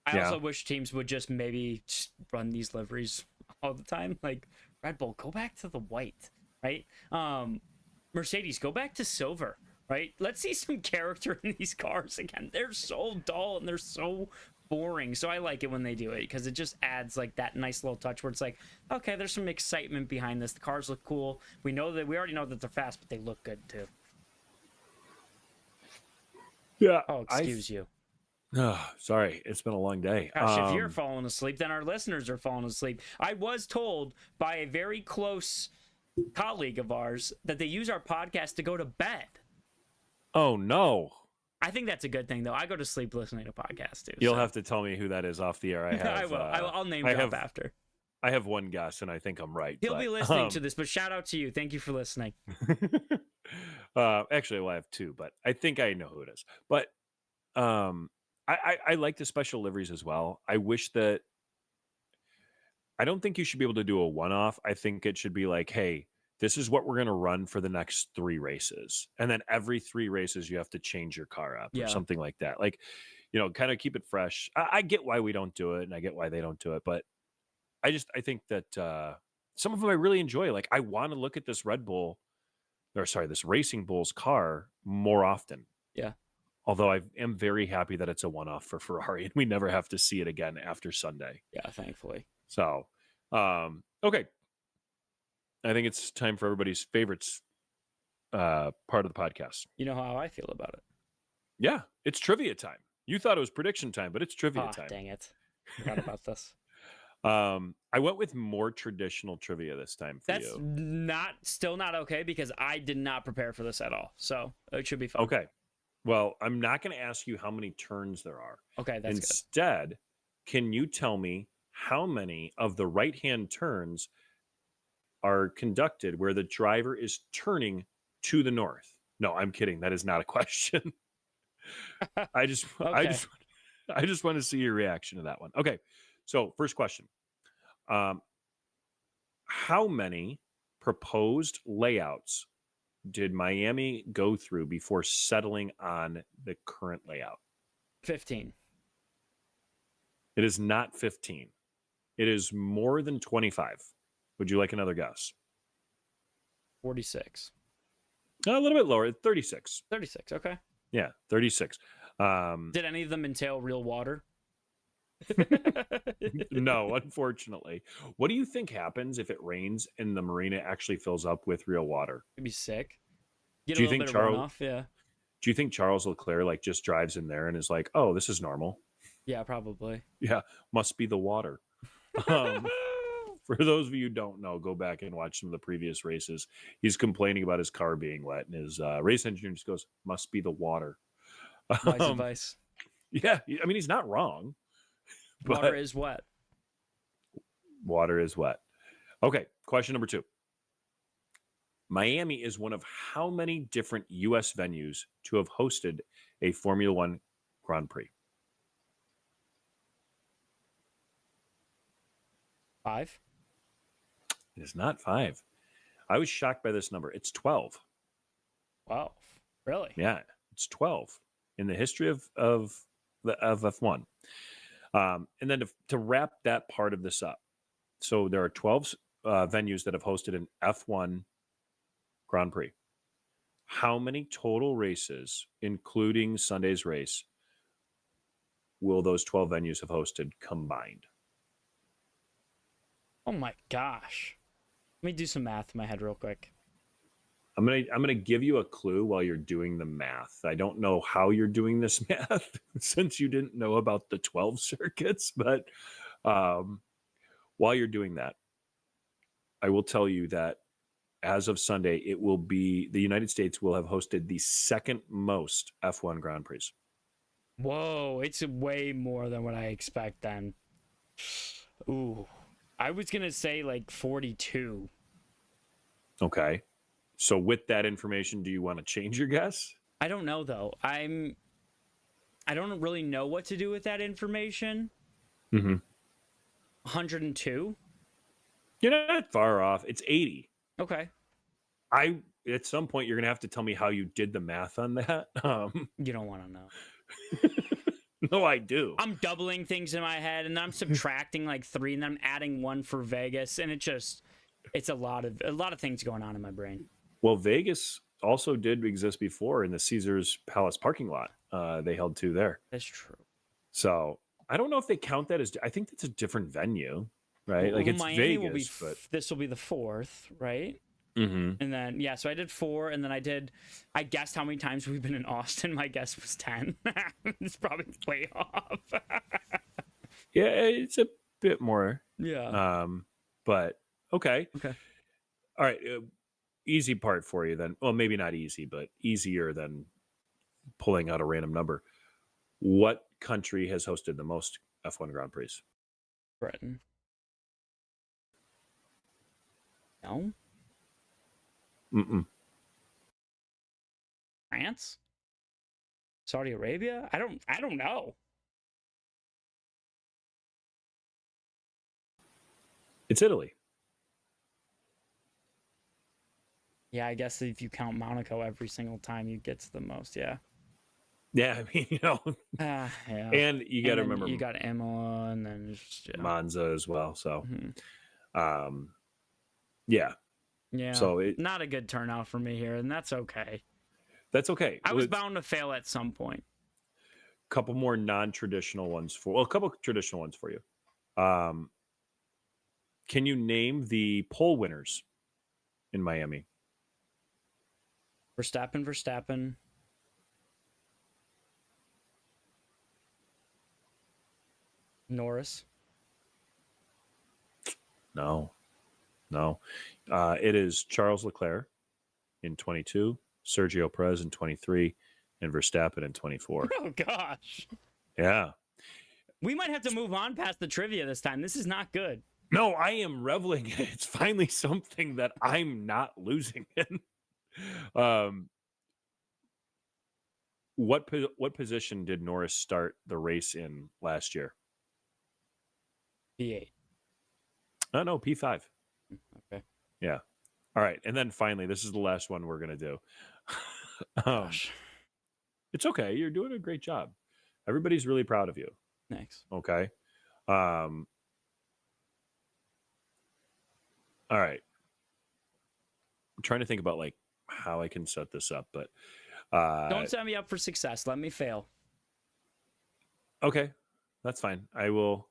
I also wish teams would just maybe just run these liveries all the time. Like Red Bull, go back to the white, right? Mercedes, go back to silver, right? Let's see some character in these cars again. They're so dull and they're so boring. So I like it when they do it because it just adds like that nice little touch where it's like, okay, there's some excitement behind this. The cars look cool. We already know that they're fast, but they look good too. Yeah. Oh, excuse you. Oh, sorry. It's been a long day. Gosh, if you're falling asleep, then our listeners are falling asleep. I was told by a very close colleague of ours that they use our podcast to go to bed. Oh, no. I think that's a good thing, though. I go to sleep listening to podcasts, too. You'll have to tell me who that is off the air. I will. I'll name drop after. I have one guess, and I think I'm right. He'll be listening to this, but shout out to you. Thank you for listening. Actually, I have 2, but I think I know who it is. But I like the special liveries as well. I wish that I don't think you should be able to do a one-off. I think it should be like, hey, this is what we're going to run for the next 3 races. And then every 3 races, you have to change your car up or something like that. Like, kind of keep it fresh. I get why we don't do it and I get why they don't do it. But I think that some of them I really enjoy. Like I want to look at this this Racing Bulls car more often. Yeah. Although I am very happy that it's a one-off for Ferrari and we never have to see it again after Sunday. Yeah, thankfully. So, okay. I think it's time for everybody's favorites part of the podcast. You know how I feel about it. Yeah, it's trivia time. You thought it was prediction time, but it's trivia time. Dang it. Forgot about this. I went with more traditional trivia this time for you. That's still not okay because I did not prepare for this at all. So it should be fun. Okay. Well, I'm not going to ask you how many turns there are. Okay, that's Instead, can you tell me how many of the right-hand turns are conducted where the driver is turning to the north? No, I'm kidding. That is not a question. I just want to see your reaction to that one. Okay. So first question. How many proposed layouts did Miami go through before settling on the current layout? 15. It is not 15. It is more than 25. Would you like another guess? 46. A little bit lower, 36. 36, okay. Yeah, 36. Did any of them entail real water? No, unfortunately. What do you think happens if it rains and the marina actually fills up with real water? It'd be sick. Do you think Charles Leclerc just drives in there and is like, "Oh, this is normal"? Yeah, probably. Yeah, must be the water. For those of you who don't know, go back and watch some of the previous races. He's complaining about his car being wet, and his race engineer just goes, "Must be the water." Wise advice. Yeah, I mean, he's not wrong. Water is wet. Water is wet. Okay, question number 2. Miami is one of how many different U.S. venues to have hosted a Formula One Grand Prix? 5. It is not 5. I was shocked by this number. It's 12. 12. Really? Yeah, it's 12 in the history of F1. And then to wrap that part of this up, so there are 12 venues that have hosted an F1 Grand Prix. How many total races, including Sunday's race, will those 12 venues have hosted combined? Oh my gosh. Let me do some math in my head real quick. I'm gonna give you a clue while you're doing the math. I don't know how you're doing this math since you didn't know about the 12 circuits, but while you're doing that, I will tell you that as of Sunday, it will be the United States will have hosted the second most F1 Grand Prix. Whoa, it's way more than what I expect then. Ooh, I was going to say like 42. Okay. So with that information, do you want to change your guess? I don't know though. I don't really know what to do with that information. 102? You're not far off. It's 80. Okay. At some point you're gonna have to tell me how you did the math on that. You don't want to know. No, I do. I'm doubling things in my head and I'm subtracting like 3 and then I'm adding 1 for Vegas and it's a lot of things going on in my brain. Well, Vegas also did exist before in the Caesars Palace parking lot. They held 2 there. That's true. So I don't know if they count that as. I think that's a different venue, right? Like it's Miami Vegas, but this will be the 4th, right? Mm-hmm. And then so I did 4, and then I guessed how many times we've been in Austin. My guess was 10. It's probably way off. Yeah, it's a bit more. Yeah. But okay. Okay. All right. Easy part for you then. Well, maybe not easy, but easier than pulling out a random number. What country has hosted the most F1 Grand Prix? Britain. No. Mm-mm. France? Saudi Arabia? I don't know. It's Italy. Yeah, I guess if you count Monaco every single time, you get to the most. Yeah. Yeah, I mean, Yeah. And you got to remember you got Imola and then just, Monza as well. So, Mhm. Yeah. Yeah. So not a good turnout for me here, and that's okay. That's okay. I was bound to fail at some point. A couple more non-traditional ones a couple traditional ones for you. Can you name the pole winners in Miami? Verstappen. Norris. No. It is Charles Leclerc in 22, Sergio Perez in 23, and Verstappen in 24. Oh, gosh. Yeah. We might have to move on past the trivia this time. This is not good. No, I am reveling in it. It's finally something that I'm not losing in. What position did Norris start the race in last year? P8. No, P5. Okay. Yeah. All right. And then finally, this is the last one we're going to do. Gosh. It's okay. You're doing a great job. Everybody's really proud of you. Thanks. Okay. All right. I'm trying to think about like how I can set this up, but don't set me up for success. Let me fail. Okay. That's fine. I will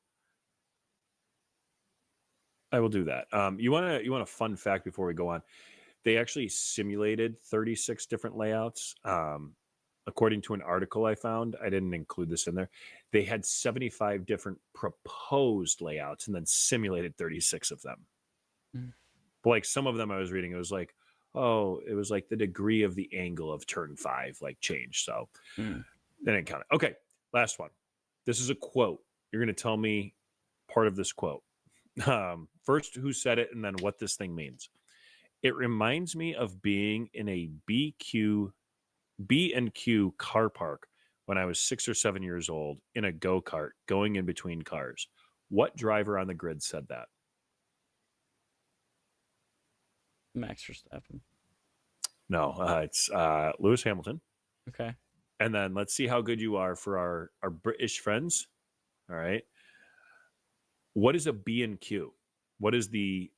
do that. You want a fun fact before we go on? They actually simulated 36 different layouts. According to an article I found, I didn't include this in there. They had 75 different proposed layouts and then simulated 36 of them. But like some of them I was reading, it was like, it was like the degree of the angle of turn 5 like changed. So they didn't count it. Okay, last one. This is a quote. you're going to tell me part of this quote. First, who said it, and then what this thing means. It reminds me of being in a B&Q car park when I was 6 or 7 years old in a go-kart going in between cars. What driver on the grid said that? Max Verstappen. No, it's Lewis Hamilton. Okay. And then let's see how good you are for our British friends. All right. What is a B&Q? What is the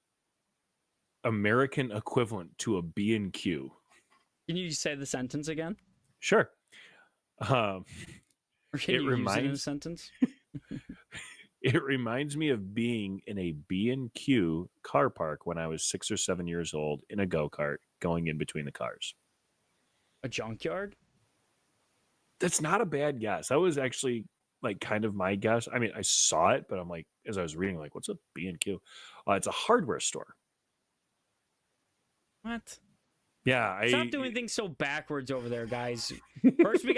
American equivalent to a B&Q? Can you say the sentence again? Sure. Or can you use it in a sentence? It reminds me of being in a B&Q car park when I was 6 or 7 years old in a go-kart going in between the cars. A junkyard? That's not a bad guess. That was actually like kind of my guess. I mean, I saw it, but I'm like, as I was reading, like, what's a B&Q? It's a hardware store. What? Yeah, Stop doing things so backwards over there, guys. First, we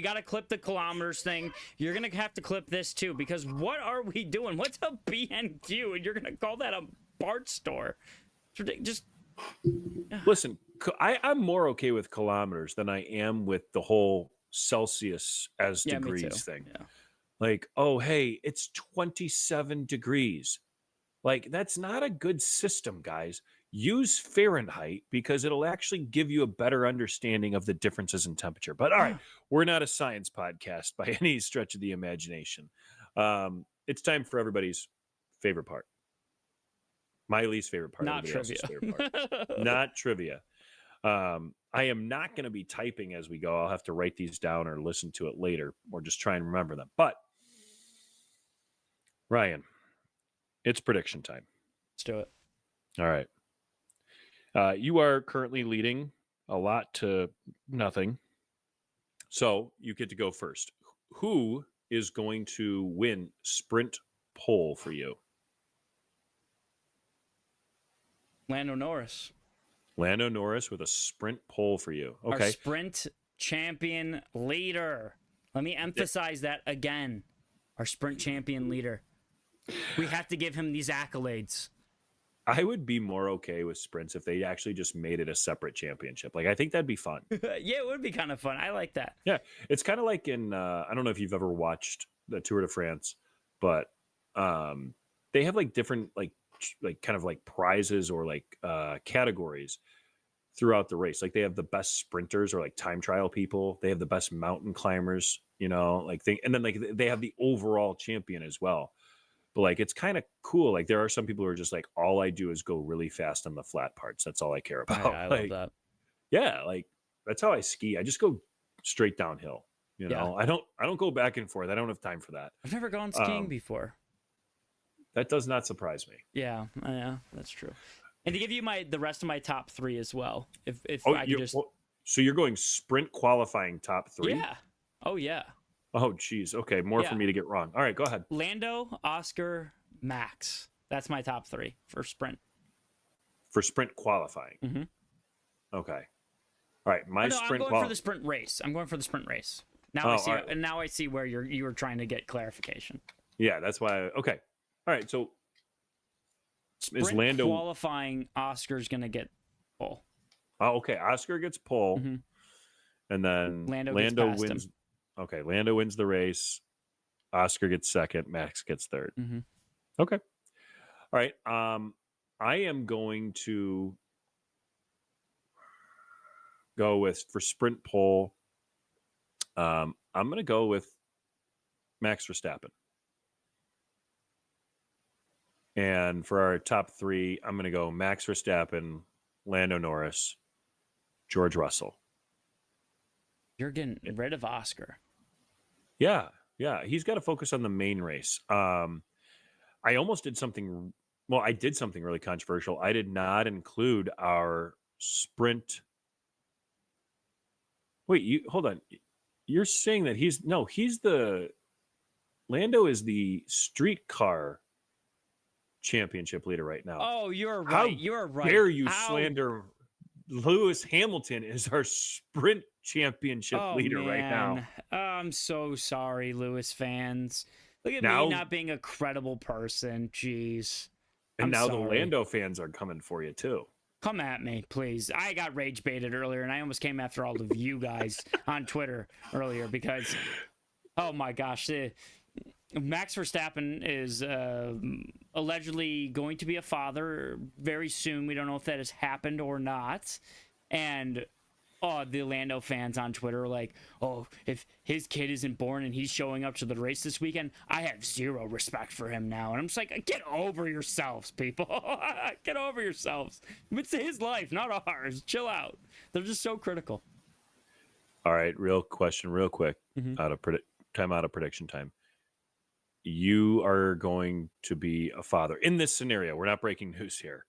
gotta clip the kilometers thing. You're gonna have to clip this too, because what are we doing? What's a B&Q? And you're gonna call that a parts store? It's ridiculous. Just listen. I'm more okay with kilometers than I am with the whole Celsius as degrees thing. Yeah. Like, oh, hey, it's 27 degrees. Like, that's not a good system, guys. Use Fahrenheit because it'll actually give you a better understanding of the differences in temperature. But all right, we're not a science podcast by any stretch of the imagination. It's time for everybody's favorite part. My least favorite part. Not trivia. Favorite part. Not trivia. I am not going to be typing as we go. I'll have to write these down or listen to it later or just try and remember them. But Ryan, it's prediction time. Let's do it. All right. You are currently leading a lot to nothing. So you get to go first. Who is going to win sprint pole for you? Lando Norris. Lando Norris with a sprint pole for you. Okay. Our sprint champion leader. Let me emphasize that again. Our sprint champion leader. We have to give him these accolades. I would be more okay with sprints if they actually just made it a separate championship. Like, I think that'd be fun. Yeah, it would be kind of fun. I like that. Yeah. It's kind of like in, I don't know if you've ever watched the Tour de France, but they have like different, like kind of like prizes or like categories throughout the race. Like they have the best sprinters or like time trial people. They have the best mountain climbers, you know, like and then like they have the overall champion as well. But like, it's kind of cool. Like there are some people who are just like, all I do is go really fast on the flat parts. That's all I care about. I like, love that. Yeah. Like that's how I ski. I just go straight downhill. You know, I don't go back and forth. I don't have time for that. I've never gone skiing before. That does not surprise me. Yeah, that's true. And to give you the rest of my top three as well, if I could just. So you're going sprint qualifying top three? Yeah. Oh yeah. Oh geez. Okay, more for me to get wrong. All right, go ahead. Lando, Oscar, Max. That's my top three for sprint. For sprint qualifying. Mm-hmm. Okay. All right, I'm going for the sprint race. I'm going for the sprint race. Now I see. Right. And now I see where you were trying to get clarification. Yeah, that's why. Okay. All right. So sprint is Lando qualifying? Oscar's gonna get pole. Oh, okay. Oscar gets pole, and then Lando wins. Okay, Lando wins the race. Oscar gets second. Max gets third. Mm-hmm. Okay. All right. I am going to go with for sprint pole. I'm going to go with Max Verstappen. And for our top three, I'm going to go Max Verstappen, Lando Norris, George Russell. You're getting rid of Oscar. Yeah. He's got to focus on the main race. I almost did something. Well, I did something really controversial. I did not include our sprint. Wait, hold on. You're saying that he's Lando is the street car championship leader right now. Oh, you're right. How you're right. dare you slander Lewis Hamilton is our sprint championship leader right now. I'm so sorry, Lewis fans. Look at Now- me not being a credible person. Jeez. And I'm now the sorry. Lando fans are coming for you too. Come at me, please. I got rage baited earlier, and I almost came after all of you guys on Twitter earlier because, oh my gosh, Max Verstappen is allegedly going to be a father very soon. We don't know if that has happened or not. And the Lando fans on Twitter are like, oh, if his kid isn't born and he's showing up to the race this weekend, I have zero respect for him now. And I'm just like, get over yourselves, people. Get over yourselves. It's his life, not ours. Chill out. They're just so critical. All right, real question, real quick. Mhm. Out of prediction time. You are going to be a father in this scenario. We're not breaking news here.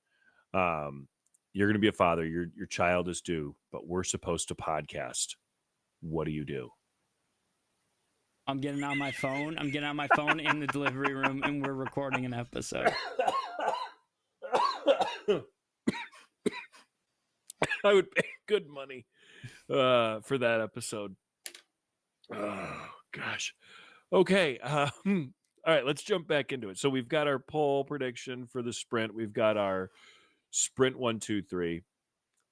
You're going to be a father. Your child is due, but we're supposed to podcast. What do you do? I'm getting on my phone. I'm getting on my phone in the delivery room, and we're recording an episode. I would pay good money for that episode. Oh gosh. Okay. All right. Let's jump back into it. So we've got our pole prediction for the sprint. We've got our sprint 1, 2, 3.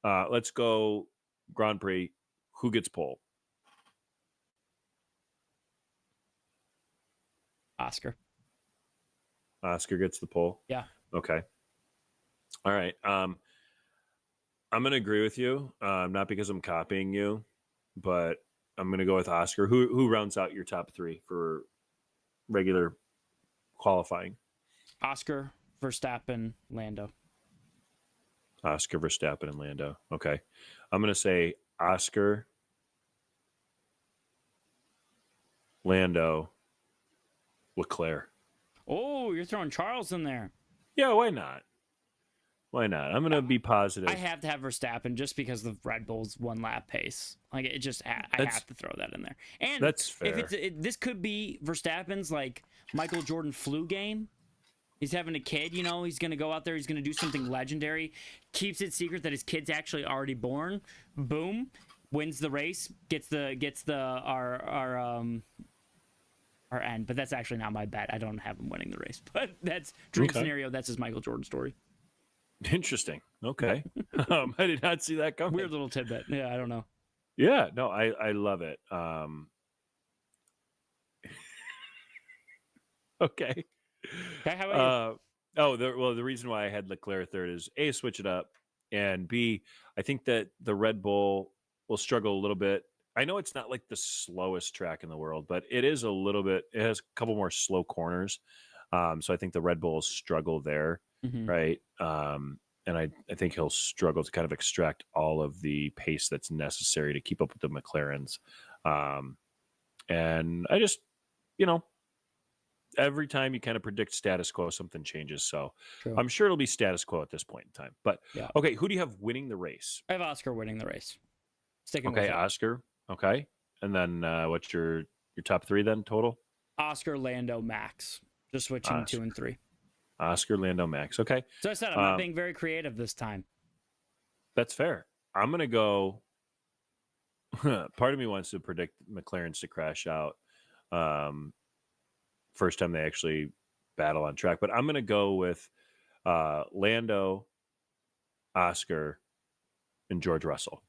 Let's go Grand Prix. Who gets pole? Oscar. Oscar gets the pole. Yeah. Okay. All right. I'm gonna agree with you. Not because I'm copying you, but I'm gonna go with Oscar. Who rounds out your top 3 for regular qualifying? Oscar, Verstappen, Lando. Oscar, Verstappen, and Lando. Okay. I'm gonna say Oscar, Lando, Leclerc. Oh, you're throwing Charles in there. Yeah, why not? Why not? I'm gonna be positive. I have to have Verstappen just because of Red Bull's 1 lap pace. Like it just, I have to throw that in there. And That's fair. If this could be Verstappen's like Michael Jordan flu game. He's having a kid, you know. He's gonna go out there. He's gonna do something legendary. Keeps it secret that his kid's actually already born. Boom, wins the race. Gets our end. But that's actually not my bet. I don't have him winning the race. But that's dream scenario. That's his Michael Jordan story. Interesting. Okay. I did not see that coming. Weird little tidbit. Yeah, I don't know. Yeah, no, I love it. Okay. Okay, how about you? The reason why I had Leclerc third is A, switch it up, and B, I think that the Red Bull will struggle a little bit. I know it's not like the slowest track in the world, but it is a little bit. It has a couple more slow corners, so I think the Red Bull will struggle there, Mhm. right? And I think he'll struggle to kind of extract all of the pace that's necessary to keep up with the McLarens. And I just, every time you kind of predict status quo, something changes. So True. I'm sure it'll be status quo at this point in time. But Yeah. Okay, who do you have winning the race? I have Oscar winning the race. Sticking Okay, with it. Oscar. Okay. And then what's your top 3 then total? Oscar, Lando, Max. Just switching 2 and 3. Oscar, Lando, Max. Okay. So I said I'm not being very creative this time. That's fair. I'm going to go. Part of me wants to predict McLaren's to crash out first time they actually battle on track. But I'm going to go with Lando, Oscar, and George Russell.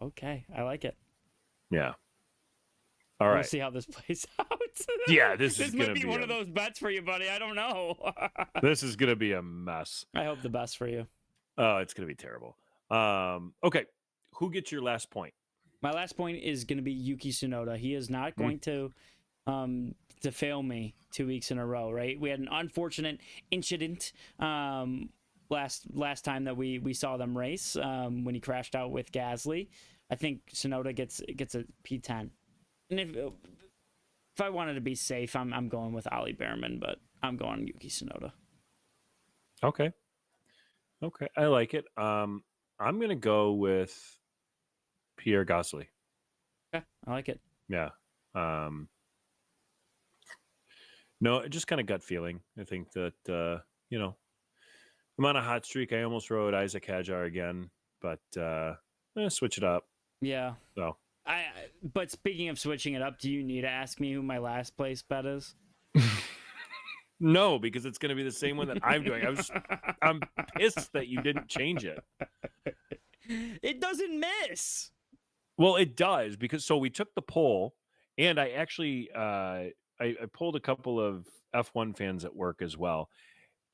Okay, I like it. Yeah. All We'll right. see how this plays out. Yeah, this is might gonna be be one of those bets for you, buddy. I don't know. This is going to be a mess. I hope the best for you. Oh, it's going to be terrible. Okay. Who gets your last point? My last point is going to be Yuki Tsunoda. He is not going to fail me 2 weeks in a row, right? We had an unfortunate incident last time that we saw them race when he crashed out with Gasly. I think Tsunoda gets a P10. And if I wanted to be safe, I'm going with Ollie Behrman, but I'm going Yuki Tsunoda. Okay. I like it. I'm going to go with Pierre Gasly. Okay, I like it. Yeah. No, just kind of gut feeling. I think that, I'm on a hot streak. I almost rode Isaac Hajar again, but switch it up. Yeah. So But speaking of switching it up, do you need to ask me who my last place bet is? No, because it's going to be the same one that I'm doing. I'm pissed that you didn't change it. It doesn't miss. Well, it does, because so we took the poll, and I actually I pulled a couple of F1 fans at work as well,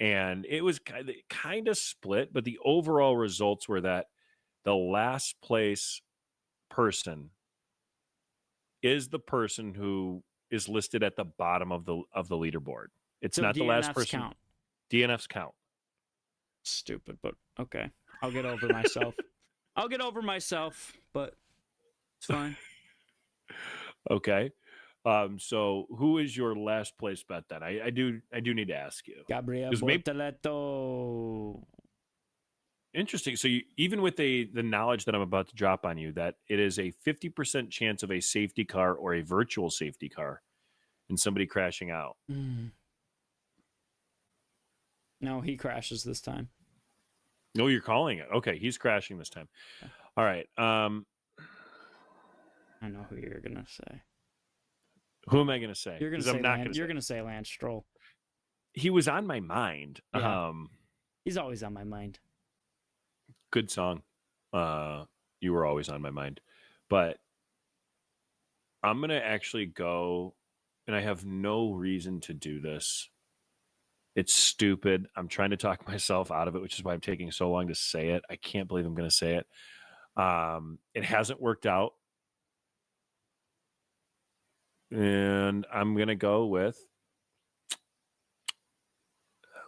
and it was kind of split, but the overall results were that the last place person is the person who is listed at the bottom of the leaderboard. It's So not the last DNFs person. count. DNFs count. Stupid, but okay. I'll get over myself. I'll get over myself, but it's fine. Okay. So who is your last place bet then? I do need to ask you. Gabriel 'Cause maybe- Bortoleto. Interesting. So even with the knowledge that I'm about to drop on you, that it is a 50% chance of a safety car or a virtual safety car and somebody crashing out. No, he crashes this time. No, you're calling it. Okay, he's crashing this time. All right. I know who you're gonna say. Who am I going to say? You're gonna 'Cause say I'm not Lance. gonna You're say. gonna say Lance Stroll. He was on my mind. Yeah. He's always on my mind. Good song. You were always on my mind. But I'm going to actually go, and I have no reason to do this. It's stupid. I'm trying to talk myself out of it, which is why I'm taking so long to say it. I can't believe I'm going to say it. It hasn't worked out. And I'm going to go with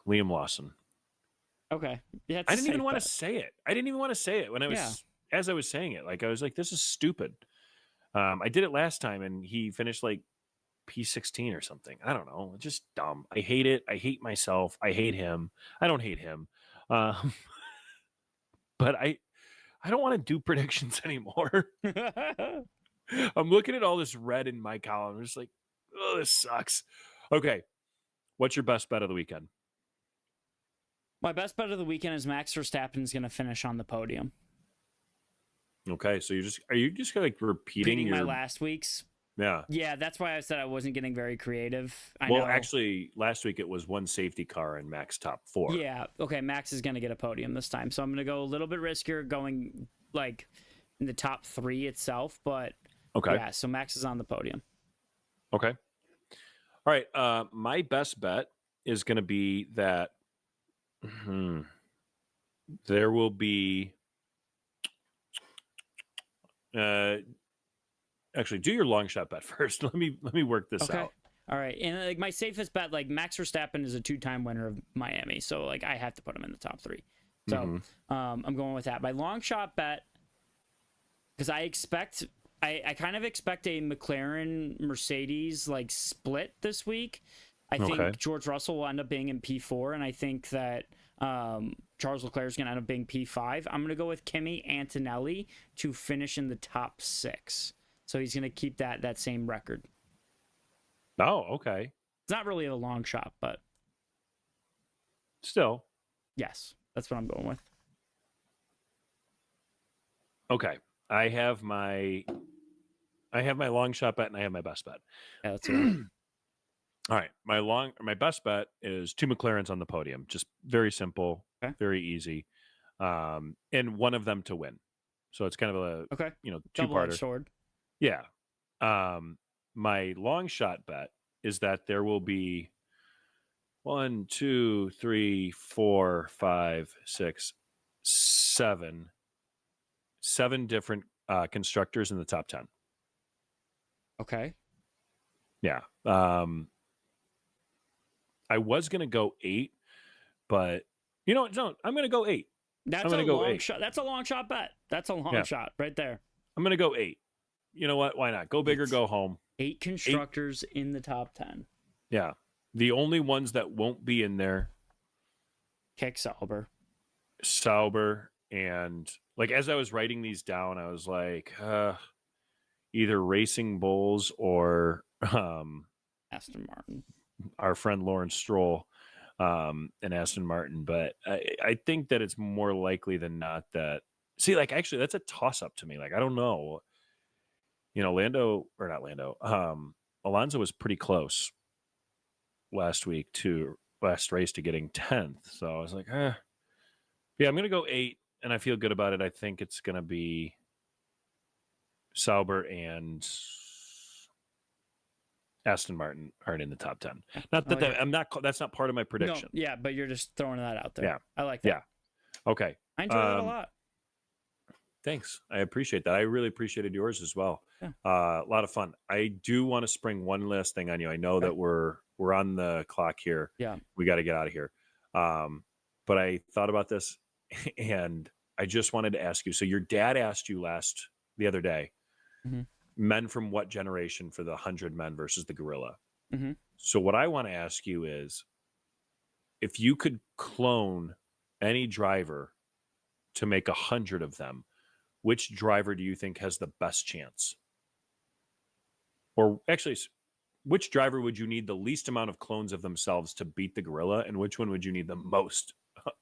Liam Lawson. Okay. Yeah. I didn't even want to say it. I didn't even want to say it when I was, Yeah. as I was saying it. Like, I was like, this is stupid. I did it last time, and he finished like P16 or something. I don't know. Just dumb. I hate it. I hate myself. I hate him. I don't hate him. But I don't want to do predictions anymore. I'm looking at all this red in my column. I'm just like, oh, this sucks. Okay. What's your best bet of the weekend? My best bet of the weekend is Max Verstappen is going to finish on the podium. Okay, so are you just like repeating my last week's? Yeah. Yeah, that's why I said I wasn't getting very creative. Well, actually, last week it was one safety car and Max top 4. Yeah, okay, Max is going to get a podium this time. So I'm going to go a little bit riskier going like in the top 3 itself, but okay. Yeah, so Max is on the podium. Okay. All right, my best bet is going to be that there will be actually do your long shot bet first. Let me work this out. All right, and like my safest bet, like Max Verstappen is a 2-time winner of Miami, so like I have to put him in the top 3. So I'm going with that. My long shot bet, because I kind of expect a McLaren Mercedes like split this week. I think George Russell will end up being in P4, and I think that Charles Leclerc is going to end up being P5. I'm going to go with Kimi Antonelli to finish in the top 6. So he's going to keep that same record. Oh, okay. It's not really a long shot, but still. Yes, that's what I'm going with. Okay. I have my long shot bet and I have my best bet. Yeah, that's right. All right. My best bet is 2 McLarens on the podium. Just very simple, very easy. And one of them to win. So it's kind of a two-parter. Double-edged sword. Yeah. My long shot bet is that there will be 1, 2, 3, 4, 5, 6, 7 different constructors in the top 10. Okay. Yeah. I was going to go 8, but you know what? No, I'm going to go 8. That's a long shot. That's a long shot bet. That's a long shot right there. I'm going to go 8. You know what? Why not? Go big or go home. 8 constructors in the top 10. Yeah. The only ones that won't be in there. Kick Sauber. And like, as I was writing these down, I was like, either Racing Bulls or Aston Martin. Our friend Lawrence Stroll and Aston Martin. But I think that it's more likely than not that. See, like, actually, that's a toss-up to me. Like, I don't know. Lando or not Lando, Alonso was pretty close last race to getting 10th. So I was like, yeah, I'm going to go 8, and I feel good about it. I think it's going to be Sauber and Aston Martin aren't in the top 10. Not that that's not part of my prediction. No, yeah, but you're just throwing that out there. Yeah. I like that. Yeah. Okay. I enjoy that a lot. Thanks. I appreciate that. I really appreciated yours as well. Yeah. A lot of fun. I do want to spring one last thing on you. I know that we're on the clock here. Yeah. We got to get out of here. But I thought about this and I just wanted to ask you. So your dad asked you the other day, men from what generation for the 100 men versus the gorilla? So what I want to ask you is, if you could clone any driver to make 100 of them, which driver do you think has the best chance? Or actually, which driver would you need the least amount of clones of themselves to beat the gorilla, and which one would you need the most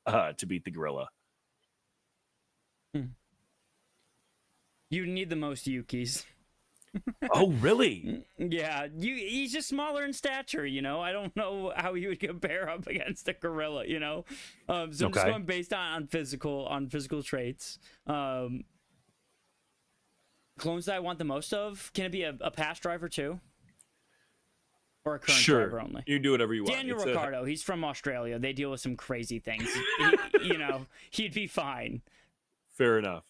to beat the gorilla? You need the most Yukis. Oh, really? Yeah, he's just smaller in stature, I don't know how you would compare up against a gorilla, So I'm just going based on physical traits. Clones that I want the most of, can it be a past driver too? Or a current driver only? You do whatever you want. Daniel Ricciardo, he's from Australia. They deal with some crazy things. He'd be fine. Fair enough.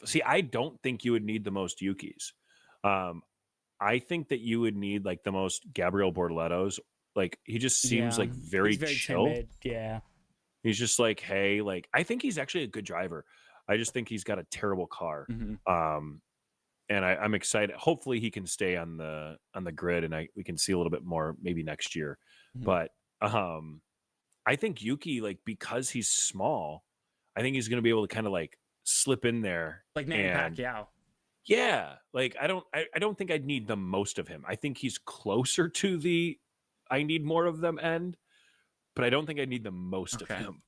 See, I don't think you would need the most Yukis. I think that you would need like the most Gabriel Bortoletos. Like, he just seems like very chill. Timid. Yeah. He's just like, hey, like, I think he's actually a good driver. I just think he's got a terrible car. And I'm excited. Hopefully he can stay on the grid, and we can see a little bit more maybe next year. But I think Yuki, like, because he's small, I think he's going to be able to kind of like slip in there, like Manny Pacquiao. Yeah, like I don't think I'd need the most of him. I think he's closer to the I need more of them end, but I don't think I need the most of him.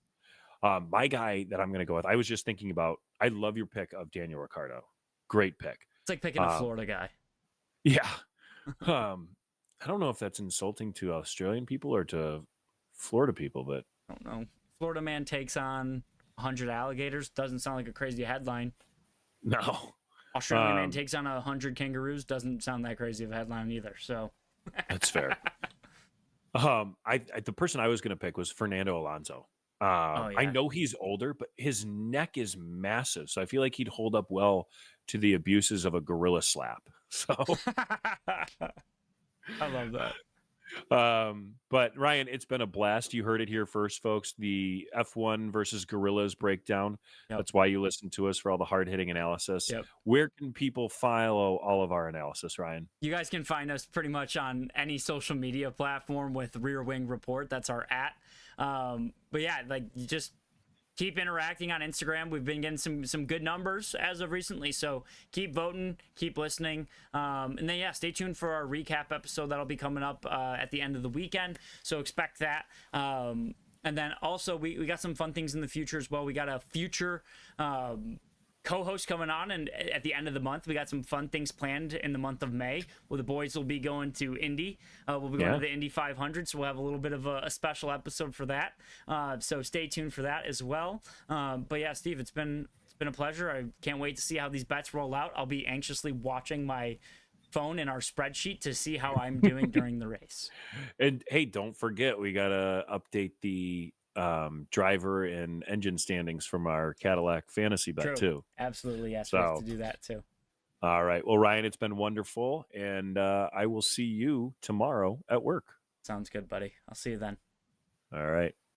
My guy that I'm going to go with, I was just thinking about. I love your pick of Daniel Ricciardo. Great pick. It's like picking a Florida guy. Yeah. I don't know if that's insulting to Australian people or to Florida people, but I don't know. Florida man takes on 100 alligators. Doesn't sound like a crazy headline. No. Australian man takes on 100 kangaroos. Doesn't sound that crazy of a headline either. So that's fair. The person I was going to pick was Fernando Alonso. I know he's older, but his neck is massive, so I feel like he'd hold up well to the abuses of a gorilla slap. So I love that. But Ryan, it's been a blast. You heard it here first, folks. The F1 versus gorillas breakdown. That's why you listen to us, for all the hard-hitting analysis. Where can people follow all of our analysis, Ryan? You guys can find us pretty much on any social media platform with Rear Wing Report. That's our @. But yeah, like, you just keep interacting on Instagram. We've been getting some good numbers as of recently, so keep voting, keep listening, and then stay tuned for our recap episode that'll be coming up at the end of the weekend, so expect that. And then also we got some fun things in the future as well. We got a future co-host coming on, and at the end of the month we got some fun things planned in the month of May, where the boys will be going to Indy. We'll be going to the Indy 500, so we'll have a little bit of a special episode for that, so stay tuned for that as well. But yeah, Steve, it's been a pleasure. I can't wait to see how these bets roll out. I'll be anxiously watching my phone in our spreadsheet to see how I'm doing during the race. And hey, don't forget, we gotta update the driver and engine standings from our Cadillac fantasy bet too. Absolutely, yes. So, we have to do that too. All right. Well, Ryan, it's been wonderful, and I will see you tomorrow at work. Sounds good, buddy. I'll see you then. All right.